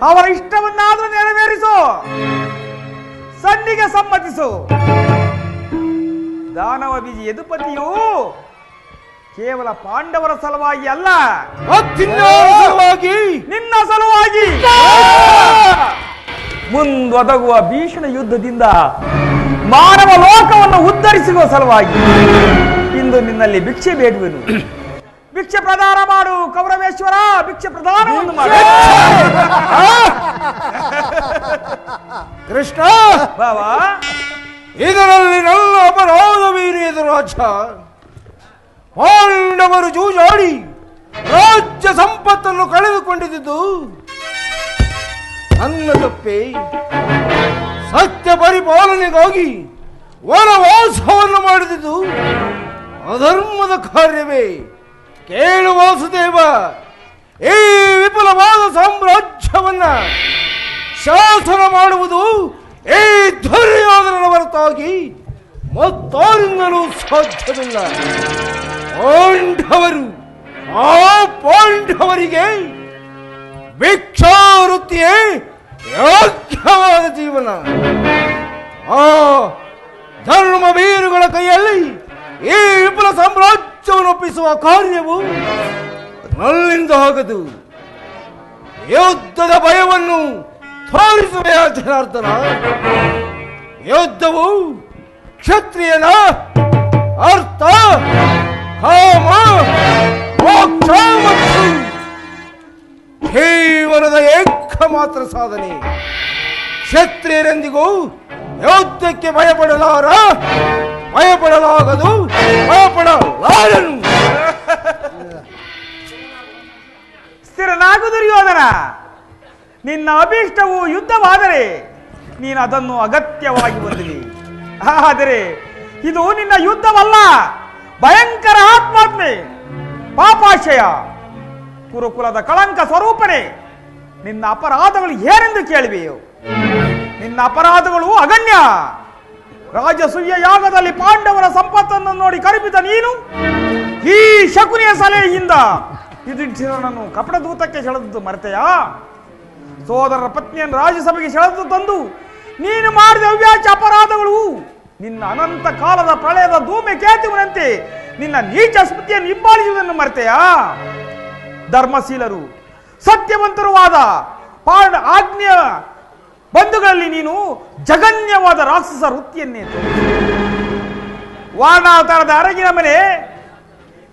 ಅವರ ಇಷ್ಟವನ್ನಾದರೂ ನೆರವೇರಿಸು, ಸಂಧಿಗೆ ಸಮ್ಮತಿಸು. ದಾನವ ಬೀಜಿ ಯದುಪತಿಯು ಕೇವಲ ಪಾಂಡವರ ಸಲುವಾಗಿ ಅಲ್ಲ, ನಿನ್ನ ಸಲುವಾಗಿ ಮುಂದೊದಗುವ ಭೀಷಣ ಯುದ್ಧದಿಂದ ಮಾನವ ಲೋಕವನ್ನು ಉದ್ಧರಿಸುವ ಸಲುವಾಗಿ ಇಂದು ನಿನ್ನಲ್ಲಿ ಭಿಕ್ಷೆ ಬೇಡುವೆನು. ಭಿಕ್ಷೆ ಪ್ರದಾನ ಮಾಡು ಕೌರವೇಶ್ವರ, ಭಿಕ್ಷೆ ಪ್ರದಾನವನ್ನು ಮಾಡು. ಕೃಷ್ಣ ಬಾವಾ, ಇದರಲ್ಲಿ ನನ್ನ ಅಪರಾಧವೇನಿದೆ ರಾಜ? ಪಾಂಡವರು ಜೂಜಾಡಿ ರಾಜ್ಯ ಸಂಪತ್ತನ್ನು ಕಳೆದುಕೊಂಡಿದ್ದು ನನ್ನ ತಪ್ಪೆ. ಸತ್ಯ ಪರಿಪಾಲನೆಗಾಗಿ ವನವಾಸವನ್ನು ಮಾಡಿದ್ದು ಅಧರ್ಮದ ಕಾರ್ಯವೇ. ಕೇಳು ವಾಸುದೇವ, ಈ ವಿಪುಲವಾದ ಸಾಮ್ರಾಜ್ಯವನ್ನ ಶಾಸನ ಮಾಡುವುದು ಈ ದುರ್ಯೋಧನನ ಹೊರತಾಗಿ ಮತ್ತಾರಿಂದಲೂ ಸಾಧ್ಯವಿಲ್ಲ. ಪಾಂಡವರಿಗೆ ಭಿಕ್ಷಾವೃತ್ತಿಯೇ ಯೋಗ್ಯವಾದ ಜೀವನ. ಆ ಧರ್ಮವೀರುಗಳ ಕೈಯಲ್ಲಿ ಈ ವಿಪುಲ ಸಾಮ್ರಾಜ್ಯವನ್ನು ಒಪ್ಪಿಸುವ ಕಾರ್ಯವು ನನ್ನಿಂದ ಆಗದು. ಯುದ್ಧದ ಭಯವನ್ನು ತೋರಿಸುವೆ ಜನಾರ್ದನ. ಯುದ್ಧವು ಕ್ಷತ್ರಿಯನ ಅರ್ಥ, ಕಾಮ, ಮೋಕ್ಷ ಮತ್ತು ಜೀವನದ ಏಕಮಾತ್ರ ಸಾಧನೆ. ಕ್ಷತ್ರಿಯರೆಂದಿಗೂ ಯುದ್ಧಕ್ಕೆ ಭಯಪಡಲಾಗದು, ಭಯಪಡಲಾರನು. ಸ್ಥಿರನಾಗು ದುರ್ಯೋಧನ. ನಿನ್ನ ಅಭೀಷ್ಟವು ಯುದ್ಧವಾದರೆ ನೀನು ಅದನ್ನು ಅಗತ್ಯವಾಗಿ ಹೊಂದಿವಿ. ಆದರೆ ಇದು ನಿನ್ನ ಯುದ್ಧವಲ್ಲ, ಭಯಂಕರ ಆತ್ಮಹತ್ಯೆ, ಪಾಪಾಶಯ, ಕುರುಕುಲದ ಕಳಂಕ ಸ್ವರೂಪನೆ. ನಿನ್ನ ಅಪರಾಧಗಳು ಏನೆಂದು ಕೇಳಿವೆಯೋ? ನಿನ್ನ ಅಪರಾಧಗಳು ಅಗಣ್ಯ. ರಾಜಸೂಯ ಯಾಗದಲ್ಲಿ ಪಾಂಡವರ ಸಂಪತ್ತನ್ನು ನೋಡಿ ಕರುಬಿದ ನೀನು ಈ ಶಕುನಿಯ ಸಲಹೆಯಿಂದ ಯುಧಿಷ್ಠಿರನನ್ನು ಕಪಟ ದೂತಕ್ಕೆ ಸೆಳೆದದ್ದು ಮರೆತೆಯಾ? ಸೋದರರ ಪತ್ನಿಯನ್ನು ರಾಜ್ಯಸಭೆಗೆ ಸೆಳೆದು ತಂದು ನೀನು ಮಾಡಿದ ಅವ್ಯಾಚ ಅಪರಾಧಗಳು ನಿನ್ನ ಅನಂತ ಕಾಲದ ಪ್ರಳಯದ ಧೂಮೆಕೇತುವಿನಂತೆ ನಿನ್ನ ನೀಚ ಸ್ಮೃತಿಯನ್ನು ಹಿಂಬಾಲಿಸುವುದನ್ನು ಮರೆತೆಯಾ? ಧರ್ಮಶೀಲರು, ಸತ್ಯವಂತರೂ ಆದ ಆಜ್ಞೆಯ ಬಂಧುಗಳಲ್ಲಿ ನೀನು ಜಗನ್ಯವಾದ ರಾಕ್ಷಸ ವೃತ್ತಿಯನ್ನೇ ವಾರಣಾವತಾರದ ಅರಗಿನ ಮನೆ,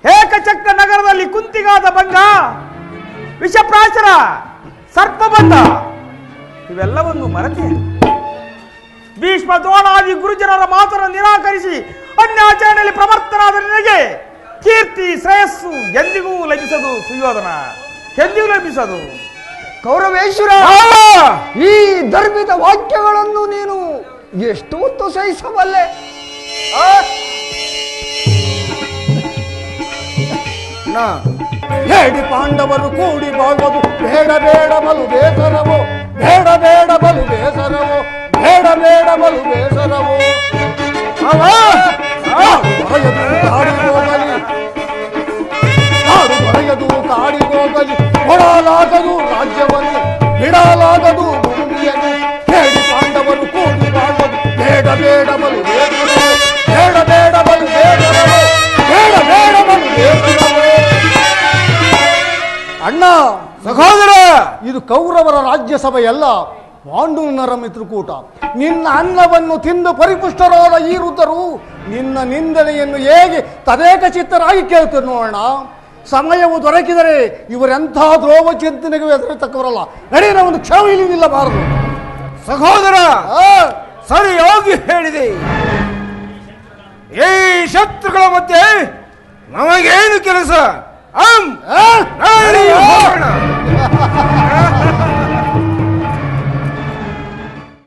ಏಕಚಕ್ರ ನಗರದಲ್ಲಿ ಕುಂತಿಗಾದ ಭಂಗ, ವಿಷಪ್ರಾಶರ, ಸರ್ಪಬಂಧ ಇವೆಲ್ಲವನ್ನು ಮರೆತೆ ಭೀಷ್ಮ ದ್ರೋಣಾದಿ ಗುರುಜನರ ಮಾತನ್ನು ನಿರಾಕರಿಸಿ ಅನ್ಯಾಚರಣೆಯಲ್ಲಿ ಪ್ರವರ್ತನಾದ ನಿನಗೆ ಕೀರ್ತಿ ಶ್ರೇಯಸ್ಸು ಎಂದಿಗೂ ಲಭಿಸದು ಸುಯೋಧನ, ಎಂದಿಗೂ ಲಭಿಸದು. ಕೌರವೇಶ್ವರ, ಈ ಧರ್ಮಿತ ವಾಕ್ಯಗಳನ್ನು ನೀನು ಎಷ್ಟು ಹೊತ್ತು ಸಹಿಸಬಲ್ಲೆ? ಹೇಳಿ ಪಾಂಡವರು ಕೂಡಿ ಬಾಳುವುದು ಬೇಡ ಬೇಡ ಬಲು ಬೇಸರವೋ, ಬೇಡ ಬೇಡ ಬಲು ಬೇಸರವೋ, ಬೇಡ ಬೇಡ ಬಲು ಬೇಸರವೋ. ನಾಡು ಬರೆಯದು ಕಾಡಿಗೋಗಲಿ, ಕೊಡಲಾಗದು ರಾಜ್ಯವನ್ನು, ಬಿಡಲಾಗದು ಭೂಮಿಯನ್ನು. ಹೇಳಿ ಪಾಂಡವರು ಕೂಡಿ ಬಾಳುವುದು ಬೇಡ ಬೇಡ ಬಲು ಬೇಸರವೋ, ಬೇಡ ಬೇಡ ಬಲು ಬೇಸರವೋ, ಬೇಡ ಬೇಡ ಬಲು ಬೇಸರವೋ. ಅಣ್ಣ, ಸಹೋದರ, ಇದು ಕೌರವರ ರಾಜ್ಯಸಭೆಯಲ್ಲ, ಪಾಂಡುನರ ಮಿತ್ರಕೂಟ. ನಿನ್ನ ಅನ್ನವನ್ನು ತಿಂದು ಪರಿಪುಷ್ಟರಾದ ಈ ವೃದ್ಧರು ನಿನ್ನ ನಿಂದನೆಯನ್ನು ಹೇಗೆ ತದೇಕ ಚಿತ್ತರಾಗಿ ಕೇಳ್ತಾರೆ ನೋಡೋಣ. ಸಮಯವು ದೊರಕಿದರೆ ಇವರೆಂಥ ದ್ರೋವ ಚಿಂತನೆಗೆ ಎದುರತಕ್ಕವರಲ್ಲ. ನಡೆಯ ಒಂದು ಕ್ಷಮ ಇಲ್ಲಿ ನಿಲ್ಲಬಾರದು. ಸಹೋದರ, ಸರಿಯಾಗಿ ಹೇಳಿದೆ. ಈ ಶತ್ರುಗಳ ಮಧ್ಯೆ ನಮಗೇನು ಕೆಲಸ? ಹೋಗೋಣ.